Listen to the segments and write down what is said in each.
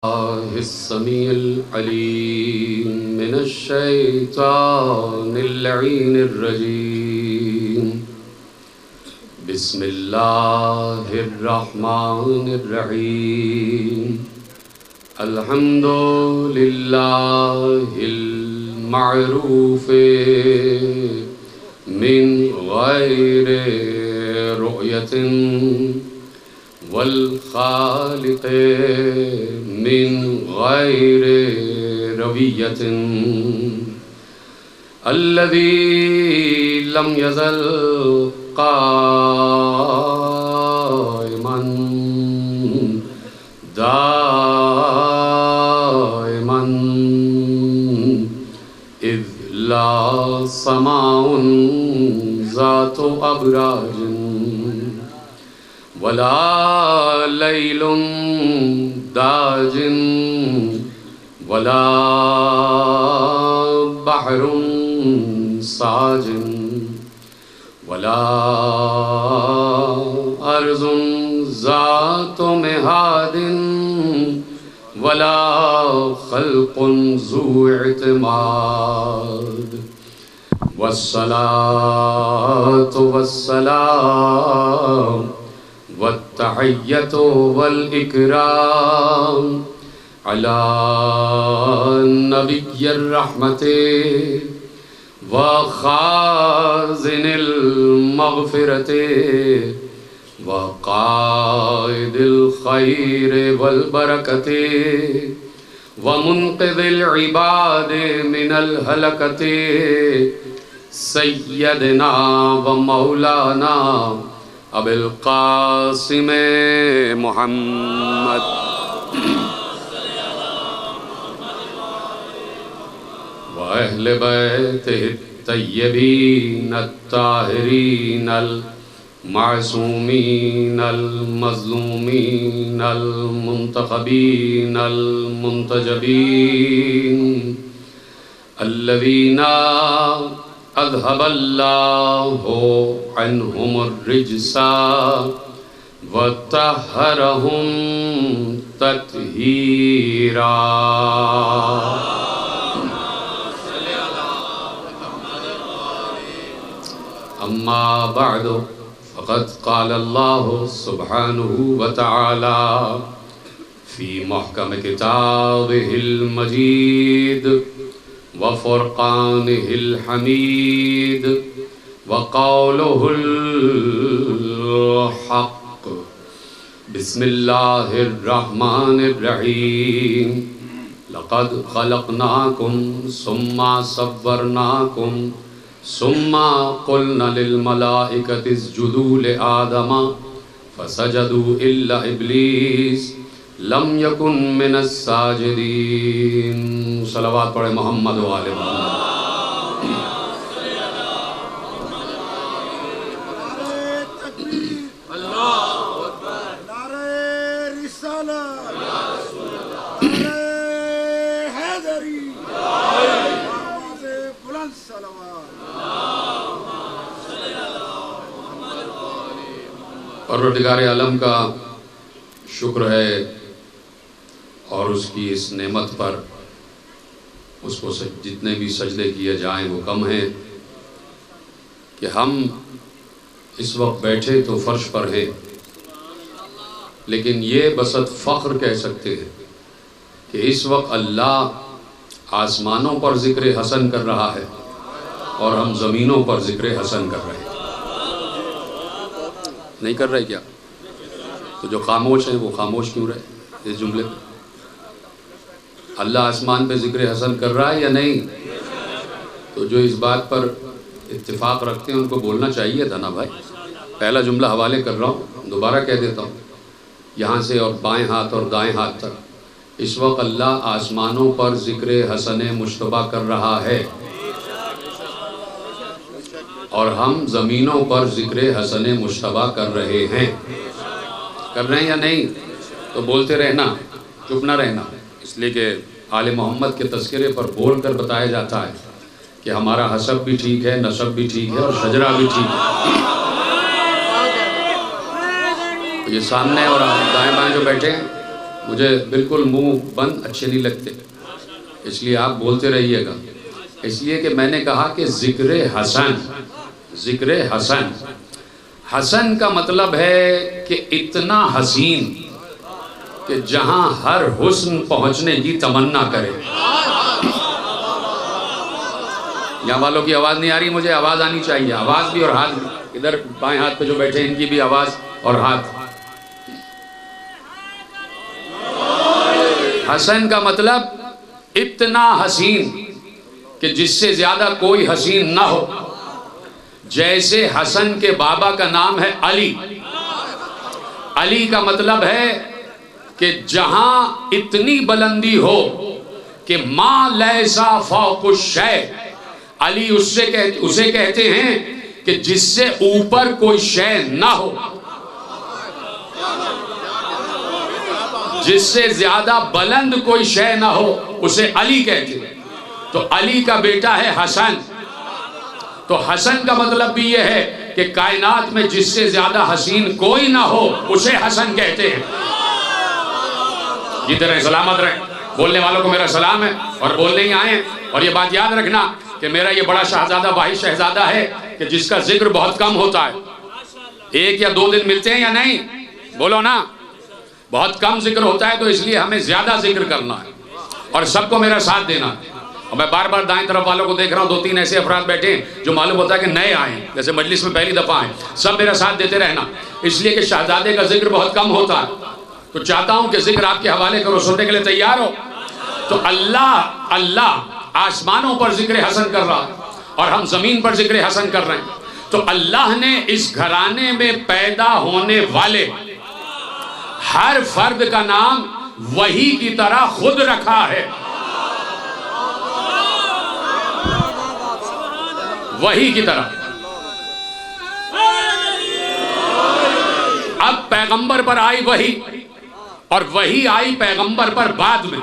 الله السميع العليم من الشيطان اللعين الرجيم. بسم الله الرحمن الرحيم. الحمد لله المعروف من غير رؤية والخالق من غير روية الذي لم يزل قائما دائما إذ لا سماء ذات أبراج ولا ليل داج ولا بحر ساج ولا أرض ذات مهاد ولا خلق ذو اعتماد والصلاة والسلام والتحية والإكرام على نبي الرحمة وخازن المغفرة وقائد الخير والبركة ومنقذ العباد من الهلكة سيدنا ومولانا ابو القاسم محمد وأهل بيته الطيبين الطاهرين المعصومين المظلومين المنتخبين المنتجبين الذين اذهب الله عنهم الرجس وطهرهم تطهيرا. اما بعد فقد قال الله سبحانه وتعالى في محكم كتابه المجيد وفرقانه الحميد وقوله الحق. بسم الله الرحمن الرحيم. لقد خلقناكم ثم صورناكم ثم قلنا للملائكة اسجدوا لآدم فسجدوا إلا إبليس لم يكن من الساجدين. صلوات پڑھے محمد و آل محمد. پروردگار عالم کا شکر ہے اور اس کی اس نعمت پر اس کو جتنے بھی سجدے کیے جائیں وہ کم ہیں کہ ہم اس وقت بیٹھے تو فرش پر ہیں، لیکن یہ بسط فخر کہہ سکتے ہیں کہ اس وقت اللہ آسمانوں پر ذکر حسن کر رہا ہے اور ہم زمینوں پر ذکر حسن کر رہے ہیں. نہیں کر رہے کیا؟ تو جو خاموش ہیں وہ خاموش کیوں رہے اس جملے پہ؟ اللہ آسمان پہ ذکر حسن کر رہا ہے یا نہیں؟ تو جو اس بات پر اتفاق رکھتے ہیں ان کو بولنا چاہیے تھا نا بھائی. پہلا جملہ حوالے کر رہا ہوں، دوبارہ کہہ دیتا ہوں. یہاں سے اور بائیں ہاتھ اور دائیں ہاتھ تک اس وقت اللہ آسمانوں پر ذکر حسن مشتبہ کر رہا ہے اور ہم زمینوں پر ذکر حسن مشتبہ کر رہے ہیں. کر رہے ہیں یا نہیں؟ تو بولتے رہنا، چپ نہ رہنا. اس لیے کہ آل محمد کے تذکرے پر بول کر بتایا جاتا ہے کہ ہمارا حسب بھی ٹھیک ہے، نسب بھی ٹھیک ہے اور شجرہ بھی ٹھیک ہے. یہ سامنے اور دائیں بائیں جو بیٹھے ہیں مجھے بالکل منہ بند اچھے نہیں لگتے، اس لیے آپ بولتے رہیے گا، اس لیے کہ میں نے کہا کہ ذکر حسن، حسن کا مطلب ہے کہ اتنا حسین کہ جہاں ہر حسن پہنچنے کی تمنا کرے۔ یہاں والوں کی آواز نہیں آ رہی، مجھے آواز آنی چاہیے، آواز بھی اور ہاتھ بھی، ادھر بائیں ہاتھ پہ جو بیٹھے ان کی بھی آواز اور ہاتھ۔ حسن کا مطلب اتنا حسین کہ جس سے زیادہ کوئی حسین نہ ہو۔ جیسے حسن کے بابا کا نام ہے علی، علی کا مطلب ہے کہ جہاں اتنی بلندی ہو کہ ما لیسا فوق الشیء، علی اسے کہتے ہیں کہ جس سے اوپر کوئی شے نہ ہو، جس سے زیادہ بلند کوئی شے نہ ہو، اسے علی کہتے ہیں۔ تو علی کا بیٹا ہے حسن، تو حسن کا مطلب بھی یہ ہے کہ کائنات میں جس سے زیادہ حسین کوئی نہ ہو اسے حسن کہتے ہیں۔ جیتے رہیں، سلامت رہیں، بولنے والوں کو میرا سلام ہے اور بولنے ہی آئے ہیں۔ اور یہ بات یاد رکھنا کہ میرا یہ بڑا شہزادہ بھائی شہزادہ ہے کہ جس کا ذکر بہت کم ہوتا ہے۔ 1 یا 2 دن ملتے ہیں یا نہیں؟ بولو نا، بہت کم ذکر ہوتا ہے، تو اس لیے ہمیں زیادہ ذکر کرنا ہے اور سب کو میرا ساتھ دینا ہے۔ اور میں بار بار دائیں طرف والوں کو دیکھ رہا ہوں، 2-3 ایسے افراد بیٹھے ہیں جو معلوم ہوتا ہے کہ نئے آئے ہیں، جیسے مجلس میں پہلی دفعہ آئے، سب میرا ساتھ دیتے رہنا، اس لیے کہ شہزادے کا ذکر بہت کم ہوتا ہے۔ تو چاہتا ہوں کہ ذکر آپ کے حوالے کرو، سننے کے لیے تیار ہو؟ تو اللہ آسمانوں پر ذکر حسن کر رہا اور ہم زمین پر ذکر حسن کر رہے ہیں۔ تو اللہ نے اس گھرانے میں پیدا ہونے والے ہر فرد کا نام وحی کی طرح خود رکھا ہے، وحی کی طرح۔ اب پیغمبر پر آئی وحی، اور وحی آئی پیغمبر پر بعد میں۔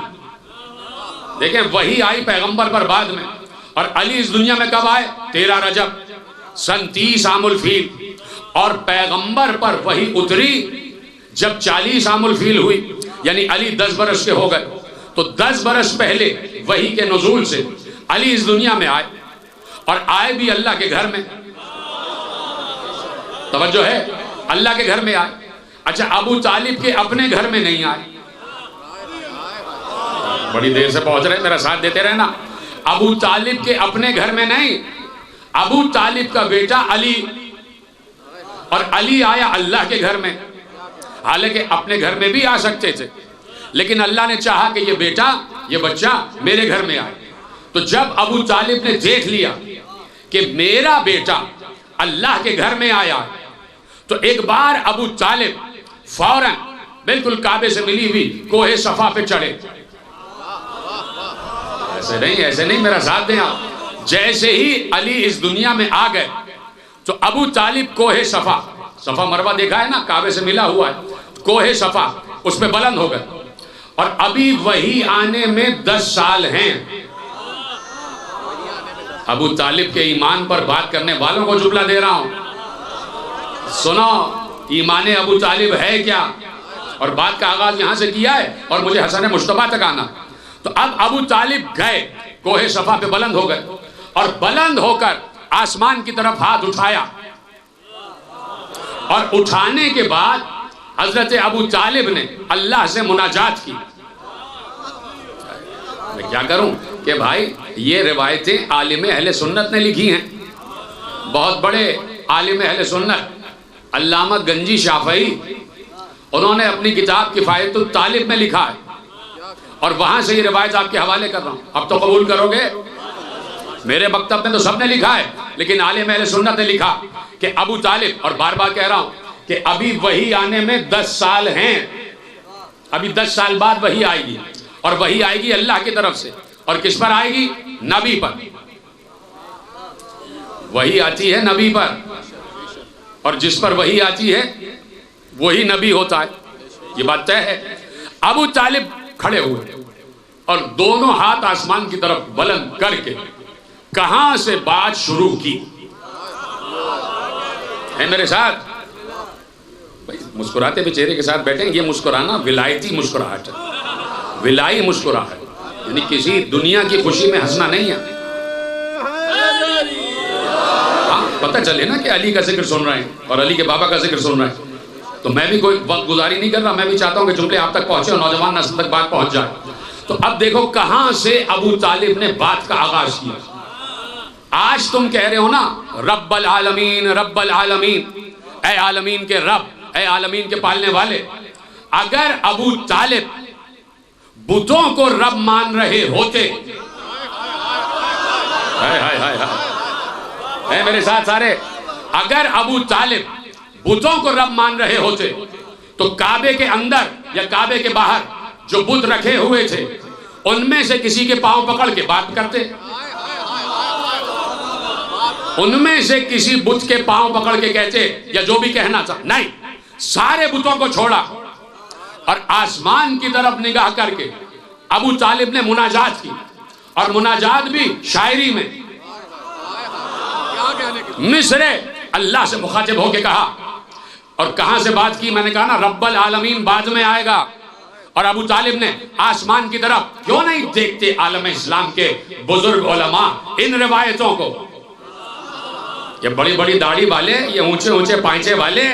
دیکھیں، وحی آئی پیغمبر پر بعد میں، اور علی اس دنیا میں کب آئے؟ 13 رجب سن 30 عام الفیل، اور پیغمبر پر وحی اتری جب 40 عام الفیل ہوئی، یعنی علی 10 برس کے ہو گئے۔ تو 10 برس پہلے وحی کے نزول سے علی اس دنیا میں آئے، اور آئے بھی اللہ کے گھر میں۔ توجہ ہے، اللہ کے گھر میں آئے۔ اچھا، ابو طالب کے اپنے گھر میں نہیں آئے، بڑی دیر سے پہنچ رہے، میرا ساتھ دیتے رہنا۔ ابو طالب کے اپنے گھر میں نہیں، ابو طالب کا بیٹا علی، اور علی آیا اللہ کے گھر میں۔ حالانکہ اپنے گھر میں بھی آ سکتے تھے، لیکن اللہ نے چاہا کہ یہ بیٹا، یہ بچہ میرے گھر میں آئے۔ تو جب ابو طالب نے دیکھ لیا کہ میرا بیٹا اللہ کے گھر میں آیا، تو ایک بار ابو طالب فوراً بالکل کعبے سے ملی ہوئی کوہ صفا پہ چڑھے۔ ایسے نہیں، میرا ساتھ دیں آپ۔ جیسے ہی علی اس دنیا میں آ گئے تو ابو طالب کوہ صفا مروہ دیکھا ہے نا، کعبے سے ملا ہوا ہے، کوہ صفا، اس پہ بلند ہو گئے۔ اور ابھی وحی آنے میں 10 سال ہیں۔ ابو طالب کے ایمان پر بات کرنے والوں کو جملہ دے رہا ہوں، سنو، ایمان ابو طالب ہے کیا؟ اور بات کا آغاز یہاں سے کیا ہے، اور مجھے حسن مجتبیٰ تک آنا۔ تو اب ابو طالب گئے، کوہ صفا پہ بلند ہو گئے، اور بلند ہو کر آسمان کی طرف ہاتھ اٹھایا، اور اٹھانے کے بعد حضرت ابو طالب نے اللہ سے مناجات کی۔ میں کیا کروں کہ بھائی یہ روایتیں عالم اہل سنت نے لکھی ہیں، بہت بڑے عالم اہل سنت علامہ گنجی شافعی، انہوں نے اپنی کتاب کفایت الطالب میں لکھا ہے، اور وہاں سے یہ روایت آپ کے حوالے کر رہا ہوں۔ اب تو قبول کرو گے؟ میرے مکتب میں تو سب نے لکھا ہے، لیکن عالم اہل سنت نے لکھا کہ ابو طالب، اور بار بار کہہ رہا ہوں کہ ابھی وحی آنے میں 10 سال ہیں، ابھی 10 سال بعد وحی آئے گی، اور وحی آئے گی اللہ کی طرف سے، اور کس پر آئے گی؟ نبی پر۔ وحی آتی ہے نبی پر، اور جس پر وحی آتی ہے وہی نبی ہوتا ہے، یہ بات طے ہے۔ ابو طالب کھڑے ہوئے اور دونوں ہاتھ آسمان کی طرف بلند کر کے کہاں سے بات شروع کی ہے؟ میرے ساتھ مسکراتے ہوئے چہرے کے ساتھ بیٹھیں. یہ مسکرانا ولایتی مسکراہٹ ہے، ولائی مسکراہٹ، یعنی کسی دنیا کی خوشی میں ہنسنا نہیں ہے. ہاں پتہ چلے نا کہ علی کا ذکر سن رہے ہیں اور علی کے بابا کا ذکر سن رہے ہیں. تو میں بھی کوئی وقت گزاری نہیں کر رہا، میں بھی چاہتا ہوں کہ جملے آپ تک پہنچے اور نوجوان نسل تک بات پہنچ جائے. تو اب دیکھو کہاں سے ابو طالب نے بات کا آغاز کیا. آج تم کہہ رہے ہو نا رب العالمین رب العالمین، اے عالمین کے رب، اے عالمین کے پالنے والے. اگر ابو طالب بتوں کو رب مان رہے ہوتے، اے میرے ساتھ سارے، اگر ابو طالب بتوں کو رب مان رہے ہوتے تو کعبے کے اندر یا کعبے کے باہر جو بت رکھے ہوئے تھے ان میں سے کسی کے پاؤں پکڑ کے بات کرتے، ان میں سے کسی بت کے پاؤں پکڑ کے کہتے یا جو بھی کہنا تھا. نہیں، سارے بتوں کو چھوڑا اور آسمان کی طرف نگاہ کر کے ابو طالب نے مناجات کی، اور مناجات بھی شاعری میں. مصر اللہ سے مخاطب ہو کے کہا، اور کہاں سے بات کی؟ میں نے کہا نا رب العالمین بعد میں آئے گا. اور ابو طالب نے آسمان کی طرف کیوں نہیں دیکھتے عالم اسلام کے بزرگ علماء ان روایتوں کو؟ یہ بڑی بڑی داڑھی والے، یہ اونچے اونچے پائچے والے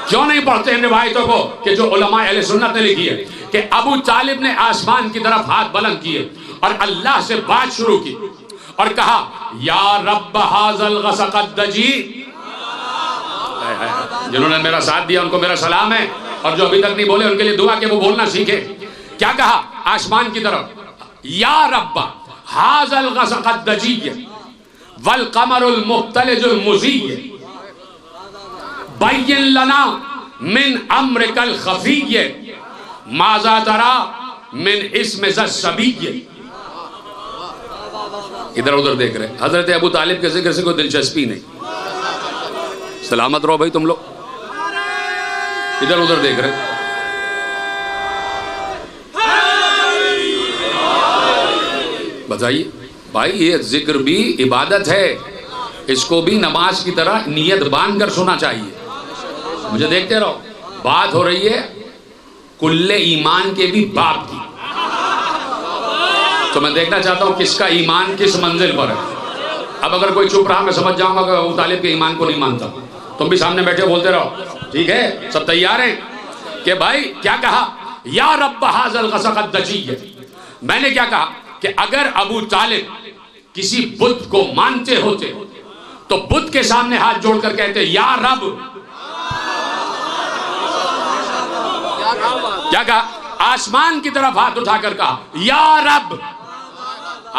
کیوں نہیں پڑھتے ان روایتوں کو کہ جو علماء اہل سنت نے لکھی ہے؟ کہ ابو طالب نے آسمان کی طرف ہاتھ بلند کیے اور اللہ سے بات شروع کی اور کہا یا رب ھذل غسق الدجی. جنہوں نے میرا ساتھ دیا ان کو میرا سلام ہے، اور جو ابھی تک نہیں بولے ان کے لیے دعا کہ وہ بولنا سیکھے. کیا کہا آسمان کی طرف؟ یا رب ھذل غسق الدجی والقمر المختلج المزی بین لنا من امرک الخفی ماذا تری من اسم ذی الصبی. ادھر ادھر دیکھ رہے، حضرت ابو طالب کے ذکر سے کوئی دلچسپی نہیں. سلامت رہو بھائی تم لوگ، ادھر ادھر دیکھ رہے. بتائیے بھائی، یہ ذکر بھی عبادت ہے، اس کو بھی نماز کی طرح نیت باندھ کر سنا چاہیے. مجھے دیکھتے رہو، بات ہو رہی ہے کل ایمان کے بھی باب کی. تو میں دیکھنا چاہتا ہوں کس کا ایمان کس منزل پر ہے. اب اگر کوئی چپ رہا میں سمجھ جاؤں گا کہ ابو طالب کے ایمان کو نہیں مانتا. تم بھی سامنے بیٹھے بولتے رہو، ٹھیک ہے؟ سب تیار ہیں کہ بھائی کیا کہا؟ یا رب ھذل غسق الدجی. میں نے کیا کہا کہ اگر ابو طالب کسی بت کو مانتے ہوتے تو بت کے سامنے ہاتھ جوڑ کر کہتے یا رب. کیا کہا؟ آسمان کی طرف ہاتھ اٹھا کر کہا یا رب.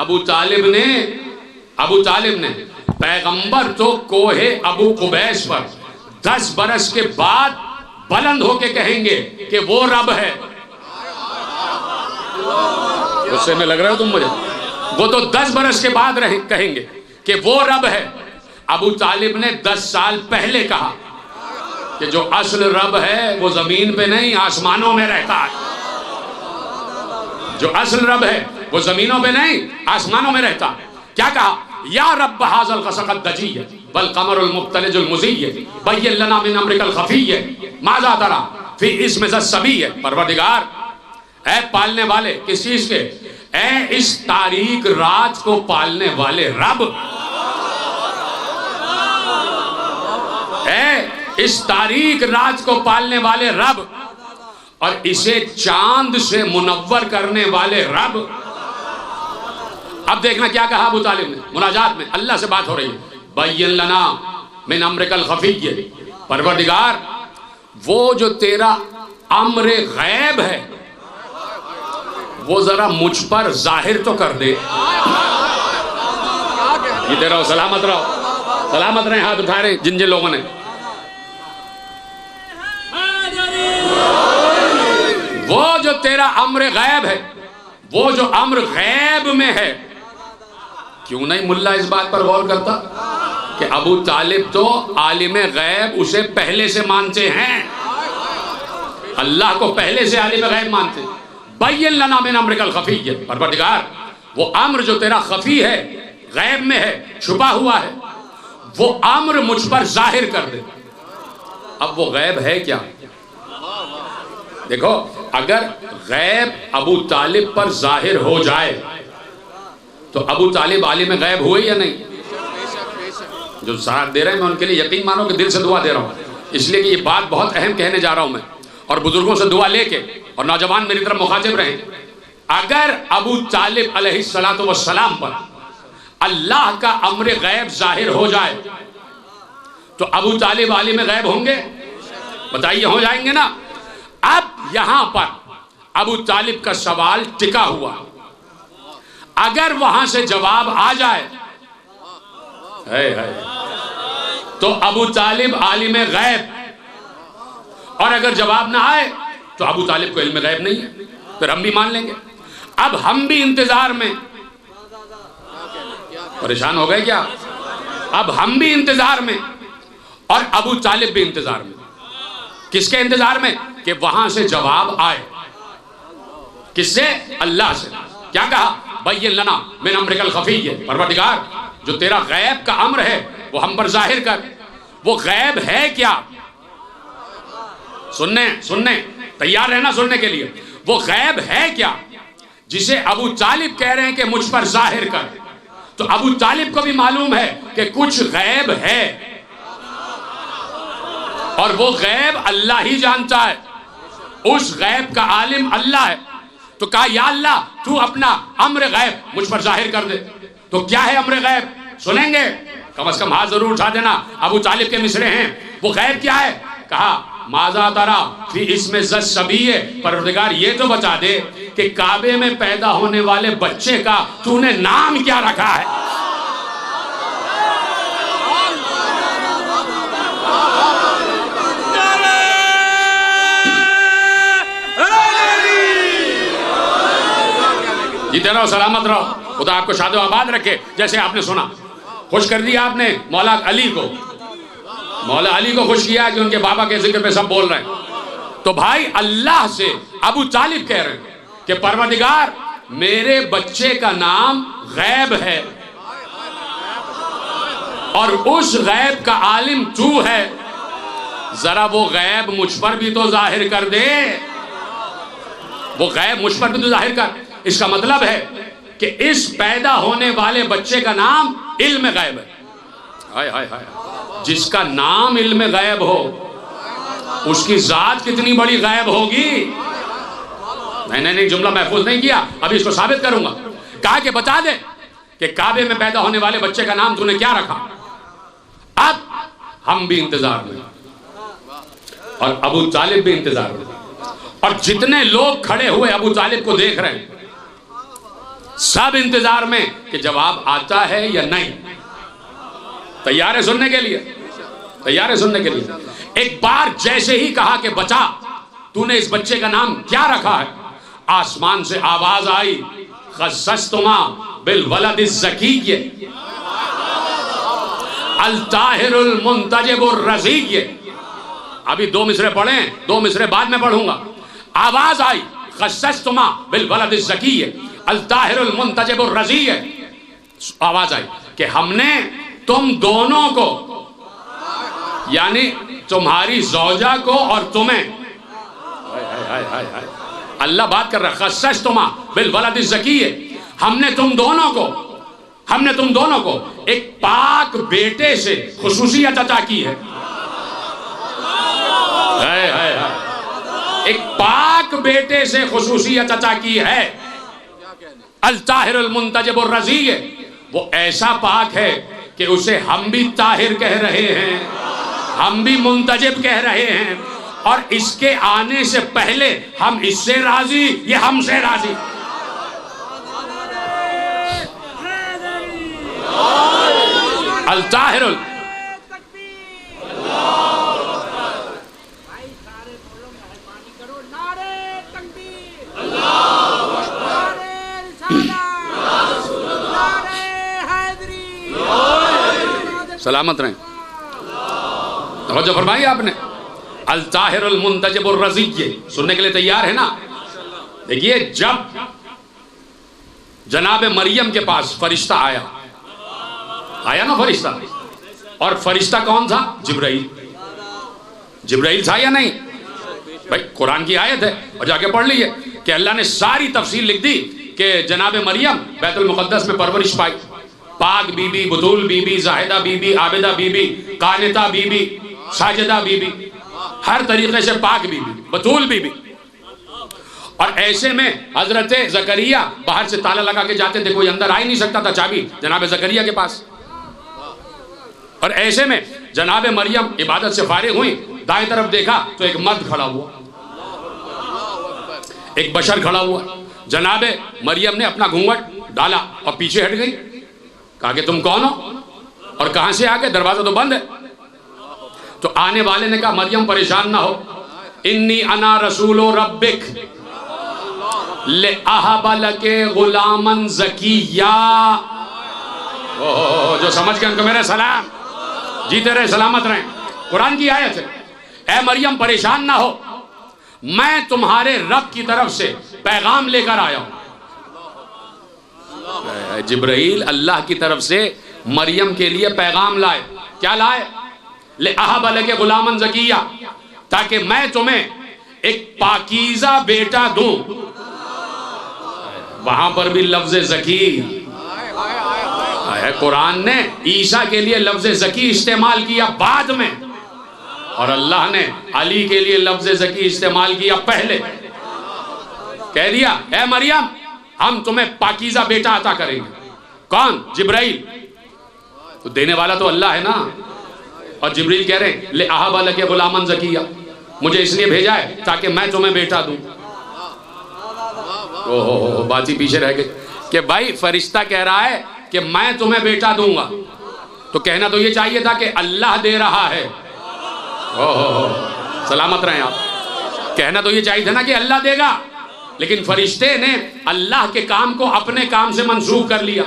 ابو طالب نے پیغمبر تو کوہ ابو قبیس پر 10 برس کے بعد بلند ہو کے کہیں گے کہ وہ رب ہے. غصے میں لگ رہے ہو تم مجھے؟ وہ تو 10 برس کے بعد کہیں گے کہ وہ رب ہے. ابو طالب نے 10 سال پہلے کہا کہ جو اصل رب ہے وہ زمین پہ نہیں آسمانوں میں رہتا ہے. جو اصل رب ہے وہ زمینوں پہ نہیں آسمانوں میں رہتا. کیا کہا؟ یا رب ھذل غسق الدجی والقمر المختلج المزی بین لنا من امرک الخفی ماذا تری فی اسم ذی الصبی. پروردگار، اے پالنے والے، کس چیز کے؟ اے اس تاریک رات کو پالنے والے رب، اے اس تاریک رات کو پالنے والے رب، اور اسے چاند سے منور کرنے والے رب. اب دیکھنا کیا کہا ابو طالب نے مناجات میں. اللہ سے بات ہو رہی ہے. بین لنا من امرک الخفی. پروردگار، وہ جو تیرا امر غیب ہے وہ ذرا مجھ پر ظاہر تو کر دے. یہ دے رہو، سلامت رہو، سلامت رہیں. ہاتھ اٹھا رہے جن لوگوں نے. وہ جو تیرا امر غیب ہے، وہ جو امر غیب میں ہے. کیوں نہیں ملا اس بات پر غور کرتا کہ ابو طالب تو عالم غیب اسے پہلے سے مانتے ہیں، اللہ کو پہلے سے عالم غیب مانتے ہیں. بین لنا من امرک الخفی. پروردگار، وہ امر جو تیرا خفی ہے، غیب میں ہے، چھپا ہوا ہے، وہ امر مجھ پر ظاہر کر دے. اب وہ غیب ہے کیا؟ دیکھو اگر غیب ابو طالب پر ظاہر ہو جائے تو ابو طالب عالم غیب ہوئے یا نہیں؟ جو ساتھ دے رہے ہیں میں ان کے لیے یقین مانو کہ دل سے دعا دے رہا ہوں، اس لیے کہ یہ بات بہت اہم کہنے جا رہا ہوں میں، اور بزرگوں سے دعا لے کے اور نوجوان میری طرف مخاطب رہیں۔ اگر ابو طالب علیہ السلام پر اللہ کا امر غیب ظاہر ہو جائے تو ابو طالب عالم غیب ہوں گے؟ بتائیے ہو جائیں گے نا؟ اب یہاں پر ابو طالب کا سوال ٹکا ہوا، اگر وہاں سے جواب آ جائے تو ابو طالب عالم غیب، اور اگر جواب نہ آئے تو ابو طالب کو علم غیب نہیں ہے، پھر ہم بھی مان لیں گے۔ اب ہم بھی انتظار میں، پریشان ہو گئے کیا؟ اب ہم بھی انتظار میں اور ابو طالب بھی انتظار میں۔ کس کے انتظار میں؟ کہ وہاں سے جواب آئے۔ کس سے؟ اللہ سے۔ کیا کہا؟ بین لنا من امرک الخفی، پروردگار جو تیرا غیب کا امر ہے وہ ہم پر ظاہر کر۔ وہ غیب ہے کیا؟ سننے تیار رہنا سننے کے لیے۔ وہ غیب ہے کیا جسے ابو طالب کہہ رہے ہیں کہ مجھ پر ظاہر کر؟ تو ابو طالب کو بھی معلوم ہے کہ کچھ غیب ہے، اور وہ غیب اللہ ہی جانتا ہے، اس غیب کا عالم اللہ ہے۔ تو کہا یا اللہ تو اپنا امر غیب مجھ پر ظاہر کر دے۔ تو کیا ہے امر غیب؟ سنیں گے؟ کم از کم ہاتھ ضرور اٹھا دینا، ابو طالب کے مصرے ہیں۔ وہ غیب کیا ہے؟ کہا ماذا ترا فی اسم ذی الصبی، پروردگار یہ تو بتا دے کہ کعبے میں پیدا ہونے والے بچے کا تو نے نام کیا رکھا ہے؟ جیتے رہو، سلامت رہو، خدا آپ کو شاد و آباد رکھے۔ جیسے آپ نے سنا، خوش کر دیا آپ نے مولا علی کو، مولا علی کو خوش کیا کہ ان کے بابا کے ذکر پہ سب بول رہے ہیں۔ تو بھائی اللہ سے ابو طالب کہہ رہے ہیں کہ پروردگار میرے بچے کا نام غیب ہے، اور اس غیب کا عالم تو ہے، ذرا وہ غیب مجھ پر بھی تو ظاہر کر دے، وہ غیب مجھ پر بھی تو ظاہر کر۔ اس کا مطلب ہے کہ اس پیدا ہونے والے بچے کا نام علم غیب ہے۔ ہائے ہائے ہائے، جس کا نام علم غیب ہو اس کی ذات کتنی بڑی غیب ہوگی۔ میں نے جملہ محفوظ نہیں کیا، ابھی اس کو ثابت کروں گا۔ کہا کہ بتا دے کہ کعبے میں پیدا ہونے والے بچے کا نام تو نے کیا رکھا۔ اب ہم بھی انتظار میں اور ابو طالب بھی انتظار میں، اور جتنے لوگ کھڑے ہوئے ابو طالب کو دیکھ رہے ہیں سب انتظار میں کہ جواب آتا ہے یا نہیں۔ تیار ہے سننے کے لیے؟ تیار ہے سننے کے لیے؟ ایک بار جیسے ہی کہا کہ بچا تو نے اس بچے کا نام کیا رکھا ہے، آسمان سے آواز آئی خصصتما بالولد الزکی الطاہر المنتجب الرزی۔ ابھی دو مصرے پڑھیں، دو مصرے بعد میں پڑھوں گا۔ آواز آئی خصصتما بالولد الزکی الطاہر المنتجب الرزی، آواز آئی کہ ہم نے تم دونوں کو، یعنی تمہاری زوجہ کو اور تمہیں، اللہ بات کر رہا، خصصتما بالولد الزکی، ہم نے تم دونوں کو ایک پاک بیٹے سے خصوصیت عطا کی ہے۔ ایک پاک بیٹے سے خصوصیت عطا کی ہے۔ الطاہر المنتجب الرزی، وہ ایسا پاک ہے کہ اسے ہم بھی طاہر کہہ رہے ہیں، ہم بھی منتجب کہہ رہے ہیں، اور اس کے آنے سے پہلے ہم اس سے راضی، یہ ہم سے راضی۔ الطاہر سلامت رہیں، توجہ فرمائی آپ نے۔ الطاہر المنتجب الرزی، سننے کے لیے تیار ہے نا؟ دیکھیے جب جناب مریم کے پاس فرشتہ آیا نا فرشتہ، اور فرشتہ کون تھا؟ جبرائیل۔ جبرائیل تھا یا نہیں؟ بھائی قرآن کی آیت ہے اور جا کے پڑھ لیجئے کہ اللہ نے ساری تفصیل لکھ دی کہ جناب مریم بیت المقدس میں پرورش پائی، پاک بی بی، بطول بی بی، زاہدہ بی بی، عابدہ بی بی، قانتہ بی بی، ساجدہ بی بی، ہر طریقے سے پاک بی بی، بطول بی بی. اور ایسے میں حضرت زکریا باہر سے تالا لگا کے جاتے تھے، کوئی اندر آ ہی نہیں سکتا تھا، چابی جناب زکریا کے پاس. اور ایسے میں جناب مریم عبادت سے فارغ ہوئی، دائیں طرف دیکھا تو ایک مرد کھڑا ہوا، ایک بشر کھڑا ہوا. جناب مریم نے اپنا گھونگھٹ ڈالا اور پیچھے ہٹ گئی. کہا کہ تم کون ہو اور کہاں سے آ گئے؟ دروازہ تو بند ہے. تو آنے والے نے کہا مریم پریشان نہ ہو، انی انا رسول ربک لِأَحَبَ لَكَ غُلَامًا زَكِيًّا. جو سمجھ گئے ان کو میرا سلام، جیتے رہے سلامت رہیں. قرآن کی آیت ہے، اے مریم پریشان نہ ہو، میں تمہارے رب کی طرف سے پیغام لے کر آیا ہوں. جبرائیل اللہ کی طرف سے مریم کے لیے پیغام لائے. کیا لائے؟ لِأَحَبَ لَكَ غُلَامًا زَكِيًّا، تاکہ میں تمہیں ایک پاکیزہ بیٹا دوں. وہاں پر بھی لفظ زکی ہے. قرآن نے عیسیٰ کے لیے لفظ زکی استعمال کیا بعد میں، اور اللہ نے علی کے لیے لفظ زکی استعمال کیا پہلے. کہہ دیا اے مریم ہم تمہیں پاکیزہ بیٹا عطا کریں گے. کون؟ جبرائیل. تو دینے والا تو اللہ ہے نا. اور جبرائیل کہہ رہے ہیں لِأَحَبَ لَكَ غُلَامًا زَكِيًّا، مجھے اس لیے بھیجا ہے تاکہ میں تمہیں بیٹا دوں. بات ہی پیچھے رہ گئی کہ بھائی فرشتہ کہہ رہا ہے کہ میں تمہیں بیٹا دوں گا، تو کہنا تو یہ چاہیے تھا کہ اللہ دے رہا ہے. سلامت رہیں آپ. کہنا تو یہ چاہیے تھا نا کہ اللہ دے گا، لیکن فرشتے نے اللہ کے کام کو اپنے کام سے منسوخ کر لیا.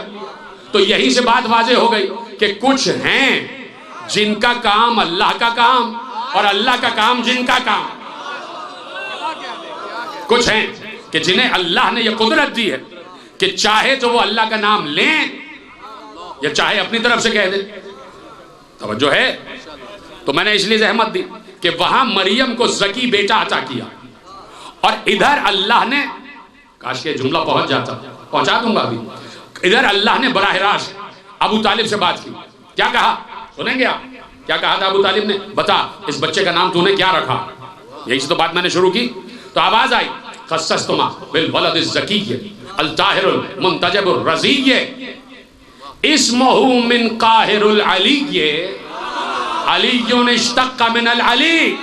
تو یہی سے بات واضح ہو گئی کہ کچھ ہیں جن کا کام اللہ کا کام اور اللہ کا کام جن کا کام. کچھ ہیں کہ جنہیں اللہ نے یہ قدرت دی ہے کہ چاہے تو وہ اللہ کا نام لیں یا چاہے اپنی طرف سے کہہ دیں. توجہ ہے؟ تو میں نے اس لیے زحمت دی کہ وہاں مریم کو زکی بیٹا عطا کیا، اور ادھر اللہ نے، کاش کہ جملہ پہنچ جاتا، پہنچا دوں گا ابھی. ادھر اللہ نے براہ راست ابو طالب سے بات کی. کیا کہا سنیں گے آپ؟ کیا کہا تھا ابو طالب نے؟ بتا اس بچے کا نام تو نے کیا رکھا. یہی سے تو بات میں نے شروع کی. تو آواز آئی خصصتما بالولد الزکی الطاہر المنتجب الرضی اسمہ من قاہر العلی علی اشتق من العلی.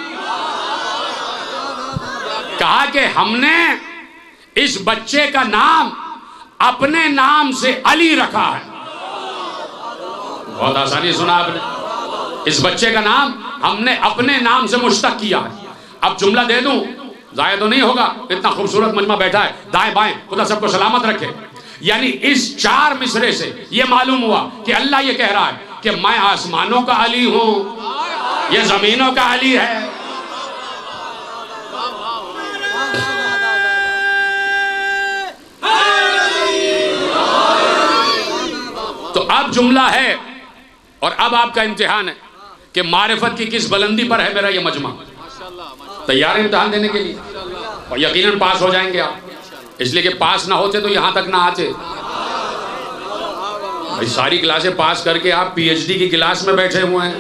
کہا کہ ہم نے اس بچے کا نام اپنے نام سے علی رکھا ہے. بہت آسانی سنا آپ نے. اس بچے کا نام ہم نے اپنے نام سے مشتق کیا ہے. اب جملہ دے دوں، ضائع تو نہیں ہوگا، اتنا خوبصورت مجمع بیٹھا ہے، دائیں بائیں خدا سب کو سلامت رکھے. یعنی اس 4 مصرے سے یہ معلوم ہوا کہ اللہ یہ کہہ رہا ہے کہ میں آسمانوں کا علی ہوں، یہ زمینوں کا علی ہے. تو اب جملہ ہے اور اب آپ کا امتحان ہے کہ معرفت کی کس بلندی پر ہے میرا یہ مجمع. تیار امتحان دینے کے لیے؟ اور یقیناً پاس ہو جائیں گے آپ، اس لیے کہ پاس نہ ہوتے تو یہاں تک نہ آتے. بھائی ساری کلاسیں پاس کر کے آپ پی ایچ ڈی کی کلاس میں بیٹھے ہوئے ہیں.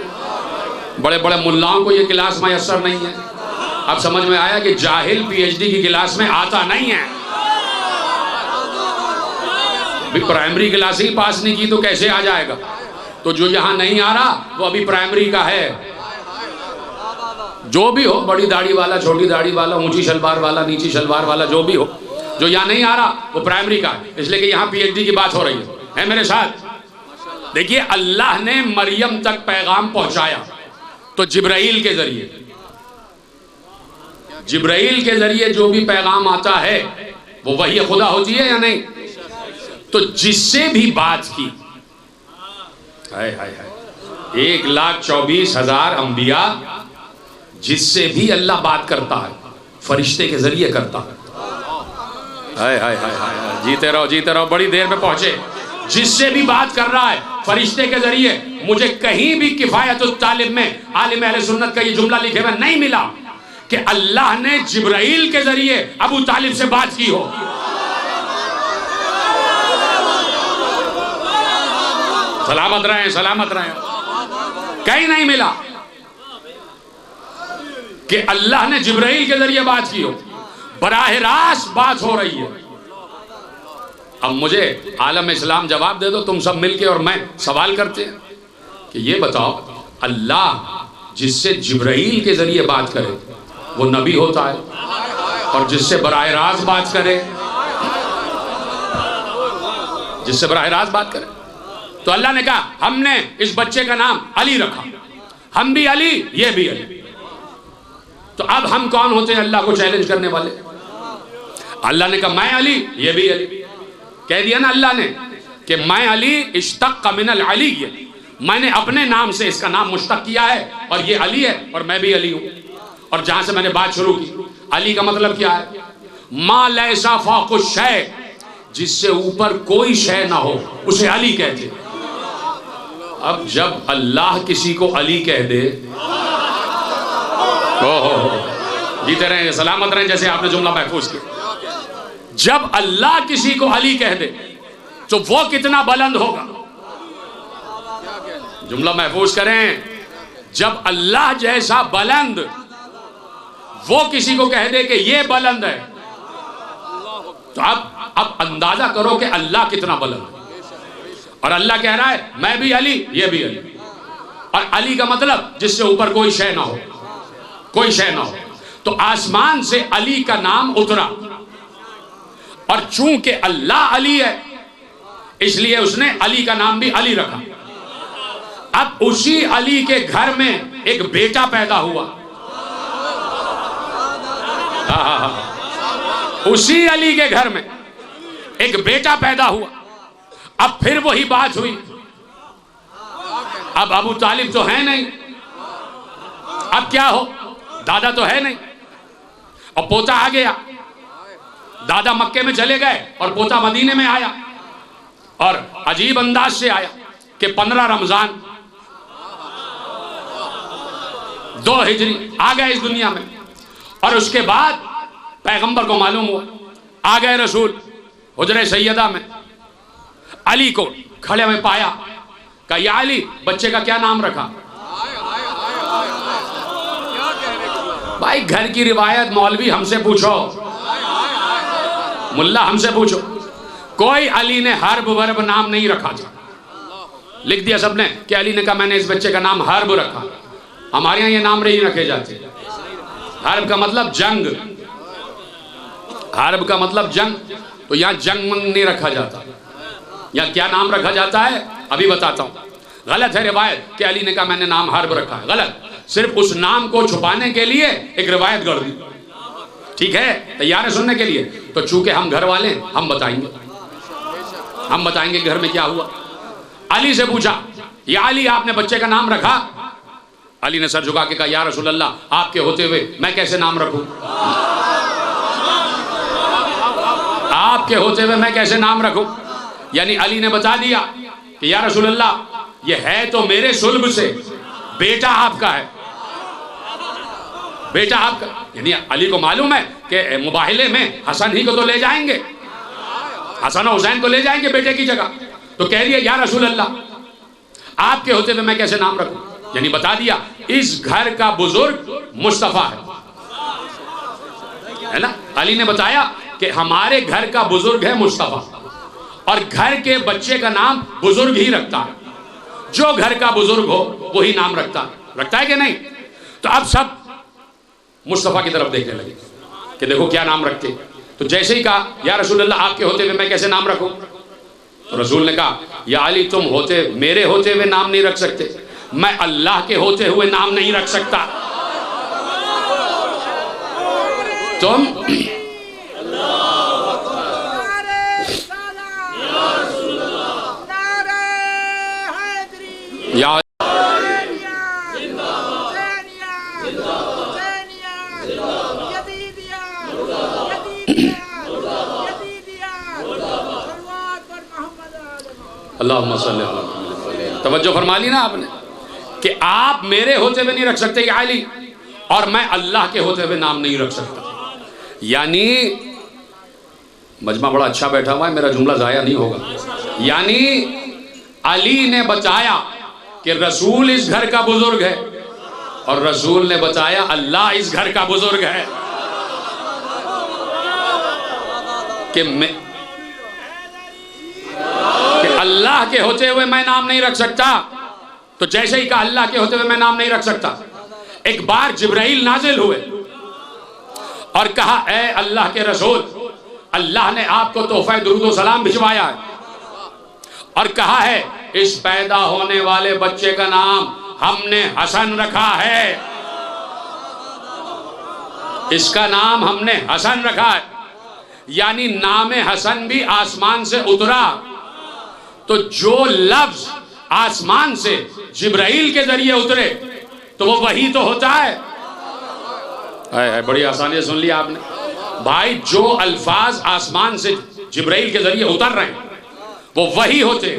بڑے بڑے ملاؤں کو یہ کلاس میسر نہیں ہے. اب سمجھ میں آیا کہ جاہل پی ایچ ڈی کی کلاس میں آتا نہیں ہے. پرائمری کلاس ہی پاس نہیں کی تو کیسے آ جائے گا؟ تو جو یہاں نہیں آ رہا وہ ابھی پرائمری کا ہے. جو بھی ہو، بڑی داڑھی والا، چھوٹی داڑھی والا، اونچی شلوار والا، نیچی شلوار والا، جو بھی ہو، جو یہاں نہیں آ رہا وہ پرائمری کا ہے. اس لیے کہ یہاں پی ایچ ڈی کی بات ہو رہی ہے میرے ساتھ. دیکھیے اللہ نے مریم تک پیغام پہنچایا تو جبرائیل کے ذریعے، جبرائیل کے ذریعے جو بھی پیغام آتا ہے وہ وحی خدا ہوتی ہے یا نہیں؟ تو جس سے بھی بات کی، 1,24,000 انبیاء، جس سے بھی اللہ بات کرتا ہے فرشتے کے ذریعے کرتا ہے. جیتے رہو جیتے رہو، بڑی دیر میں پہنچے. جس سے بھی بات کر رہا ہے فرشتے کے ذریعے مجھے کہیں بھی کفایت الطالب میں عالم اہل سنت کا یہ جملہ لکھے ہوئے نہیں ملا کہ اللہ نے جبرائیل کے ذریعے ابو طالب سے بات کی ہو. سلامت رہیں، سلامت رہیں. کہیں نہیں ملا کہ اللہ نے جبرائیل کے ذریعے بات کی ہو. براہ راست بات ہو رہی ہے. اب مجھے عالم اسلام جواب دے دو تم سب مل کے اور میں سوال کرتے ہیں کہ یہ بتاؤ اللہ جس سے جبرائیل کے ذریعے بات کرے وہ نبی ہوتا ہے، اور جس سے براہ راست بات کرے، جس سے براہ راست بات کرے. تو اللہ نے کہا ہم نے اس بچے کا نام علی رکھا، ہم بھی علی یہ بھی علی. تو اب ہم کون ہوتے ہیں اللہ کو چیلنج کرنے والے؟ اللہ نے کہا میں علی یہ بھی علی. کہہ دیا نا اللہ نے کہ میں علی اشتق من العلی، میں نے اپنے نام سے اس کا نام مشتق کیا ہے اور یہ علی ہے اور میں بھی علی ہوں. اور جہاں سے میں نے بات شروع کی، علی کا مطلب کیا ہے؟ ما لیس فوق الشیء، جس سے اوپر کوئی شے نہ ہو اسے علی کہتے. اب جب اللہ کسی کو علی کہہ دے، جیتے رہیں سلامت رہیں جیسے آپ نے جملہ محفوظ کیا. جب اللہ کسی کو علی کہہ دے تو وہ کتنا بلند ہوگا. جملہ محفوظ کریں. جب اللہ جیسا بلند وہ کسی کو کہہ دے کہ یہ بلند ہے، تو اب اندازہ کرو کہ اللہ کتنا بلند ہے. اور اللہ کہہ رہا ہے میں بھی علی یہ بھی علی. اور علی کا مطلب جس سے اوپر کوئی شے نہ ہو، کوئی شے نہ ہو. تو آسمان سے علی کا نام اترا، اور چونکہ اللہ علی ہے اس لیے اس نے علی کا نام بھی علی رکھا. اب اسی علی کے گھر میں ایک بیٹا پیدا ہوا. اسی علی کے گھر میں ایک بیٹا پیدا ہوا. اب پھر وہی بات ہوئی. اب ابو طالب تو ہے نہیں، اب کیا ہو؟ دادا تو ہے نہیں اور پوتا آ گیا. دادا مکے میں چلے گئے اور پوتا مدینے میں آیا، اور عجیب انداز سے آیا کہ 15 رمضان 2 ہجری آ گئے اس دنیا میں. اور اس کے بعد پیغمبر کو معلوم ہوا، آ گئے رسول حجرہ سیدہ میں، علی کو کھڑے ہوئے پایا، کہا یا علی بچے کا کیا نام رکھا؟ بھائی گھر کی روایت مولوی ہم سے پوچھو، ملا ہم سے پوچھو. کوئی علی نے حرب ورب نام نہیں رکھا تھا. لکھ دیا سب نے کہ علی نے کہا میں نے اس بچے کا نام حرب رکھا. ہمارے یہاں یہ نام نہیں رکھے جاتے. حرب کا مطلب جنگ، حرب کا مطلب جنگ. تو یہاں جنگ منگ نہیں رکھا جاتا. یہاں کیا نام رکھا جاتا ہے ابھی بتاتا ہوں. غلط ہے روایت کہ علی نے کہا میں نے نام حرب رکھا ہے، غلط. صرف اس نام کو چھپانے کے لیے ایک روایت گڑھ دی. ٹھیک ہے، تیار ہے سننے کے لیے؟ تو چونکہ ہم گھر والے ہیں ہم بتائیں گے، ہم بتائیں گے گھر میں کیا ہوا. علی سے پوچھا یا علی آپ نے بچے کا نام رکھا؟ علی نے سر جھکا کے کہا یا رسول اللہ آپ کے ہوتے ہوئے میں کیسے نام رکھوں؟ آپ کے ہوتے ہوئے میں کیسے نام رکھوں؟ یعنی علی نے بتا دیا کہ یا رسول اللہ یہ ہے تو میرے صلب سے، بیٹا آپ کا ہے، بیٹا آپ کا. یعنی علی کو معلوم ہے کہ مباہلے میں حسن ہی کو تو لے جائیں گے، حسن و حسین کو لے جائیں گے بیٹے کی جگہ. تو کہہ دیا یا رسول اللہ آپ کے ہوتے ہوئے میں کیسے نام رکھوں؟ یعنی بتا دیا اس گھر کا بزرگ مصطفیٰ ہے نا. علی نے بتایا کہ ہمارے گھر کا بزرگ ہے مصطفیٰ، اور گھر کے بچے کا نام بزرگ ہی رکھتا ہے. جو گھر کا بزرگ ہو وہی نام رکھتا ہے کہ نہیں؟ تو اب سب مصطفیٰ کی طرف دیکھنے لگے کہ دیکھو کیا نام رکھتے. تو جیسے ہی کہا یا رسول اللہ آپ کے ہوتے ہوئے میں کیسے نام رکھوں؟ تو رسول نے کہا یا علی تم میرے ہوتے ہوئے نام نہیں رکھ سکتے، میں اللہ کے ہوتے ہوئے نام نہیں رکھ سکتا. تم یا اللہم صلی اللہ علیہ وسلم. توجہ فرما لی نا آپ نے کہ آپ میرے ہوتے ہوئے نہیں رکھ سکتے کہ علی، اور میں اللہ کے ہوتے ہوئے نام نہیں رکھ سکتا. یعنی مجمع بڑا اچھا بیٹھا ہوا ہے، میرا جملہ ضائع نہیں ہوگا. یعنی علی نے بتایا کہ رسول اس گھر کا بزرگ ہے، اور رسول نے بتایا اللہ اس گھر کا بزرگ ہے. کہ اللہ کے ہوتے ہوئے میں نام نہیں رکھ سکتا، تو جیسے ہی کہا اللہ کے ہوتے ہوئے میں نام نہیں رکھ سکتا. ایک بار جبرائیل نازل ہوئے اور کہا اے اللہ کے رسول، اللہ نے آپ کو تحفہ درود و سلام بھجوایا ہے اور کہا ہے اس پیدا ہونے والے بچے کا نام ہم نے حسن رکھا ہے، اس کا نام ہم نے حسن رکھا ہے. یعنی نام حسن بھی آسمان سے اترا، تو جو لفظ آسمان سے جبرائیل کے ذریعے اترے تو وہ وحی تو ہوتا ہے. بڑی آسانی سے سن لیا آپ نے بھائی، جو الفاظ آسمان سے جبرائیل کے ذریعے اتر رہے ہیں وہ وحی ہوتے.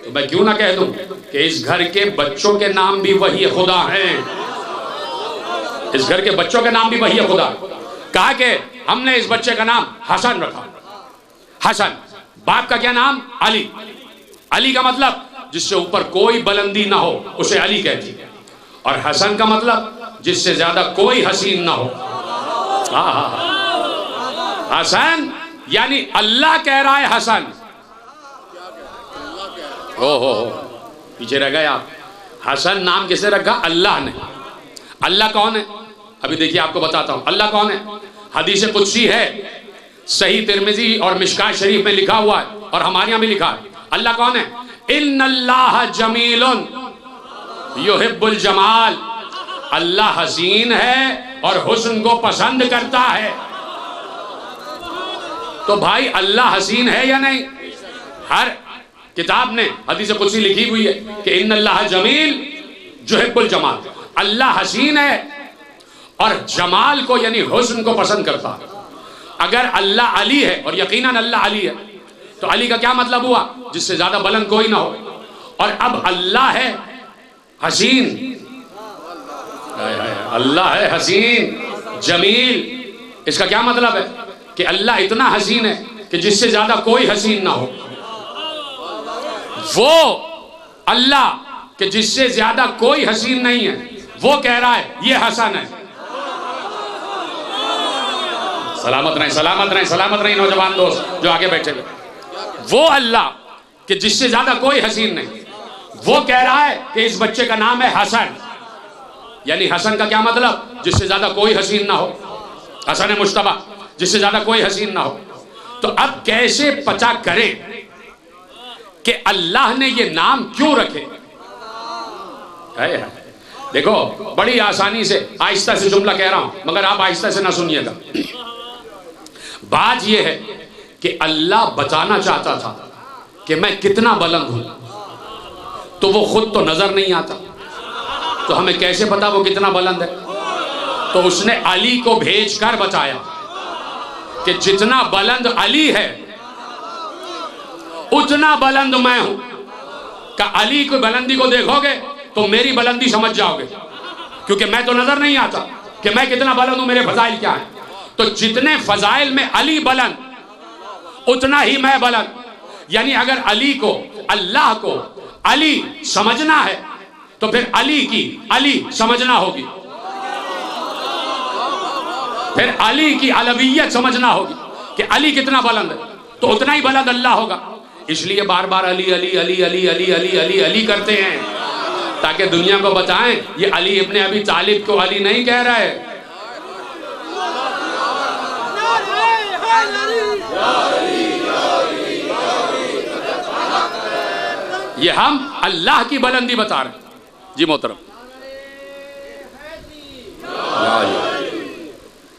تو میں کیوں نہ کہہ دوں کہ اس گھر کے بچوں کے نام بھی وحی خدا ہیں، اس گھر کے بچوں کے نام بھی وحی خدا. کہا کہ ہم نے اس بچے کا نام حسن رکھا. حسن، باپ کا کیا نام؟ علی. علی کا مطلب جس سے اوپر کوئی بلندی نہ ہو اسے علی کہتی ہے، اور حسن کا مطلب جس سے زیادہ کوئی حسین نہ ہو. حسن یعنی اللہ کہہ رہا ہے حسن. ہو پیچھے رہ گئے آپ. حسن نام کسے رکھا؟ اللہ نے. اللہ کون ہے؟ ابھی دیکھیے آپ کو بتاتا ہوں اللہ کون ہے. حدیث قدسی ہے، صحیح ترمذی اور مشکاۃ شریف میں لکھا ہوا ہے، اور ہمارے یہاں بھی لکھا ہے. اللہ کون ہے؟ ان اللہ جمیل یحب الجمال. اللہ حسین ہے اور حسن کو پسند کرتا ہے. تو بھائی اللہ حسین ہے یا نہیں؟ ہر کتاب نے حدیث قدسی لکھی ہوئی ہے کہ ان اللہ جمیل یحب الجمال. اللہ حسین ہے اور جمال کو یعنی حسن کو پسند کرتا ہے. اگر اللہ علی ہے، اور یقیناً اللہ علی ہے، تو علی کا کیا مطلب ہوا؟ جس سے زیادہ بلند کوئی نہ ہو. اور اب اللہ ہے حسین، اللہ ہے حسین جمیل. اس کا کیا مطلب ہے؟ کہ اللہ اتنا حسین ہے کہ جس سے زیادہ کوئی حسین نہ ہو. وہ اللہ کہ جس سے زیادہ کوئی حسین نہیں ہے وہ کہہ رہا ہے یہ حسن ہے. سلامت رہیں، سلامت رہیں، سلامت رہیں نوجوان دوست جو آگے بیٹھے ہوئے. وہ اللہ کہ جس سے زیادہ کوئی حسین نہیں، وہ کہہ رہا ہے کہ اس بچے کا نام ہے حسن. یعنی حسن کا کیا مطلب؟ جس سے زیادہ کوئی حسین نہ ہو. حسن مجتبی، جس سے زیادہ کوئی حسین نہ ہو. تو اب کیسے پتہ کریں کہ اللہ نے یہ نام کیوں رکھے؟ دیکھو بڑی آسانی سے آہستہ سے جملہ کہہ رہا ہوں، مگر آپ آہستہ سے نہ سنیے گا. بات یہ ہے کہ اللہ بتانا چاہتا تھا کہ میں کتنا بلند ہوں، تو وہ خود تو نظر نہیں آتا، تو ہمیں کیسے پتا وہ کتنا بلند ہے؟ تو اس نے علی کو بھیج کر بتایا کہ جتنا بلند علی ہے اتنا بلند میں ہوں. کہ علی کو بلندی کو دیکھو گے تو میری بلندی سمجھ جاؤ گے، کیونکہ میں تو نظر نہیں آتا کہ میں کتنا بلند ہوں، میرے فضائل کیا ہیں. تو جتنے فضائل میں علی بلند اتنا ہی میں بلند. یعنی اگر علی کو، اللہ کو علی سمجھنا ہے تو پھر علی کی علی سمجھنا ہوگی، پھر علی کی علویت سمجھنا ہوگی کہ علی کتنا بلند ہے، تو اتنا ہی بلند اللہ ہوگا. اس لیے بار بار علی علی علی علی علی علی علی علی کرتے ہیں تاکہ دنیا کو بتائیں یہ علی ابن ابی طالب کو علی نہیں کہہ رہا ہے. یہ ہم اللہ کی بلندی بتا رہے ہیں. جی محترم.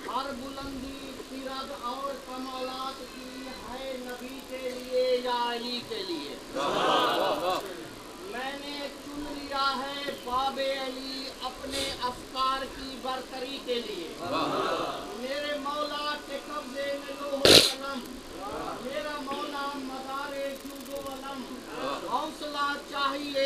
ہر بلندی سیرت اور کمالات کی ہے نبی کے لیے یا علی کے لیے. میں نے چن لیا ہے باب علی اپنے افکار کی برتری کے لیے. میرے مولا کے قبضے میں لوح قلم، میرا مولا مدار جود و علم. حوصلہ چاہیے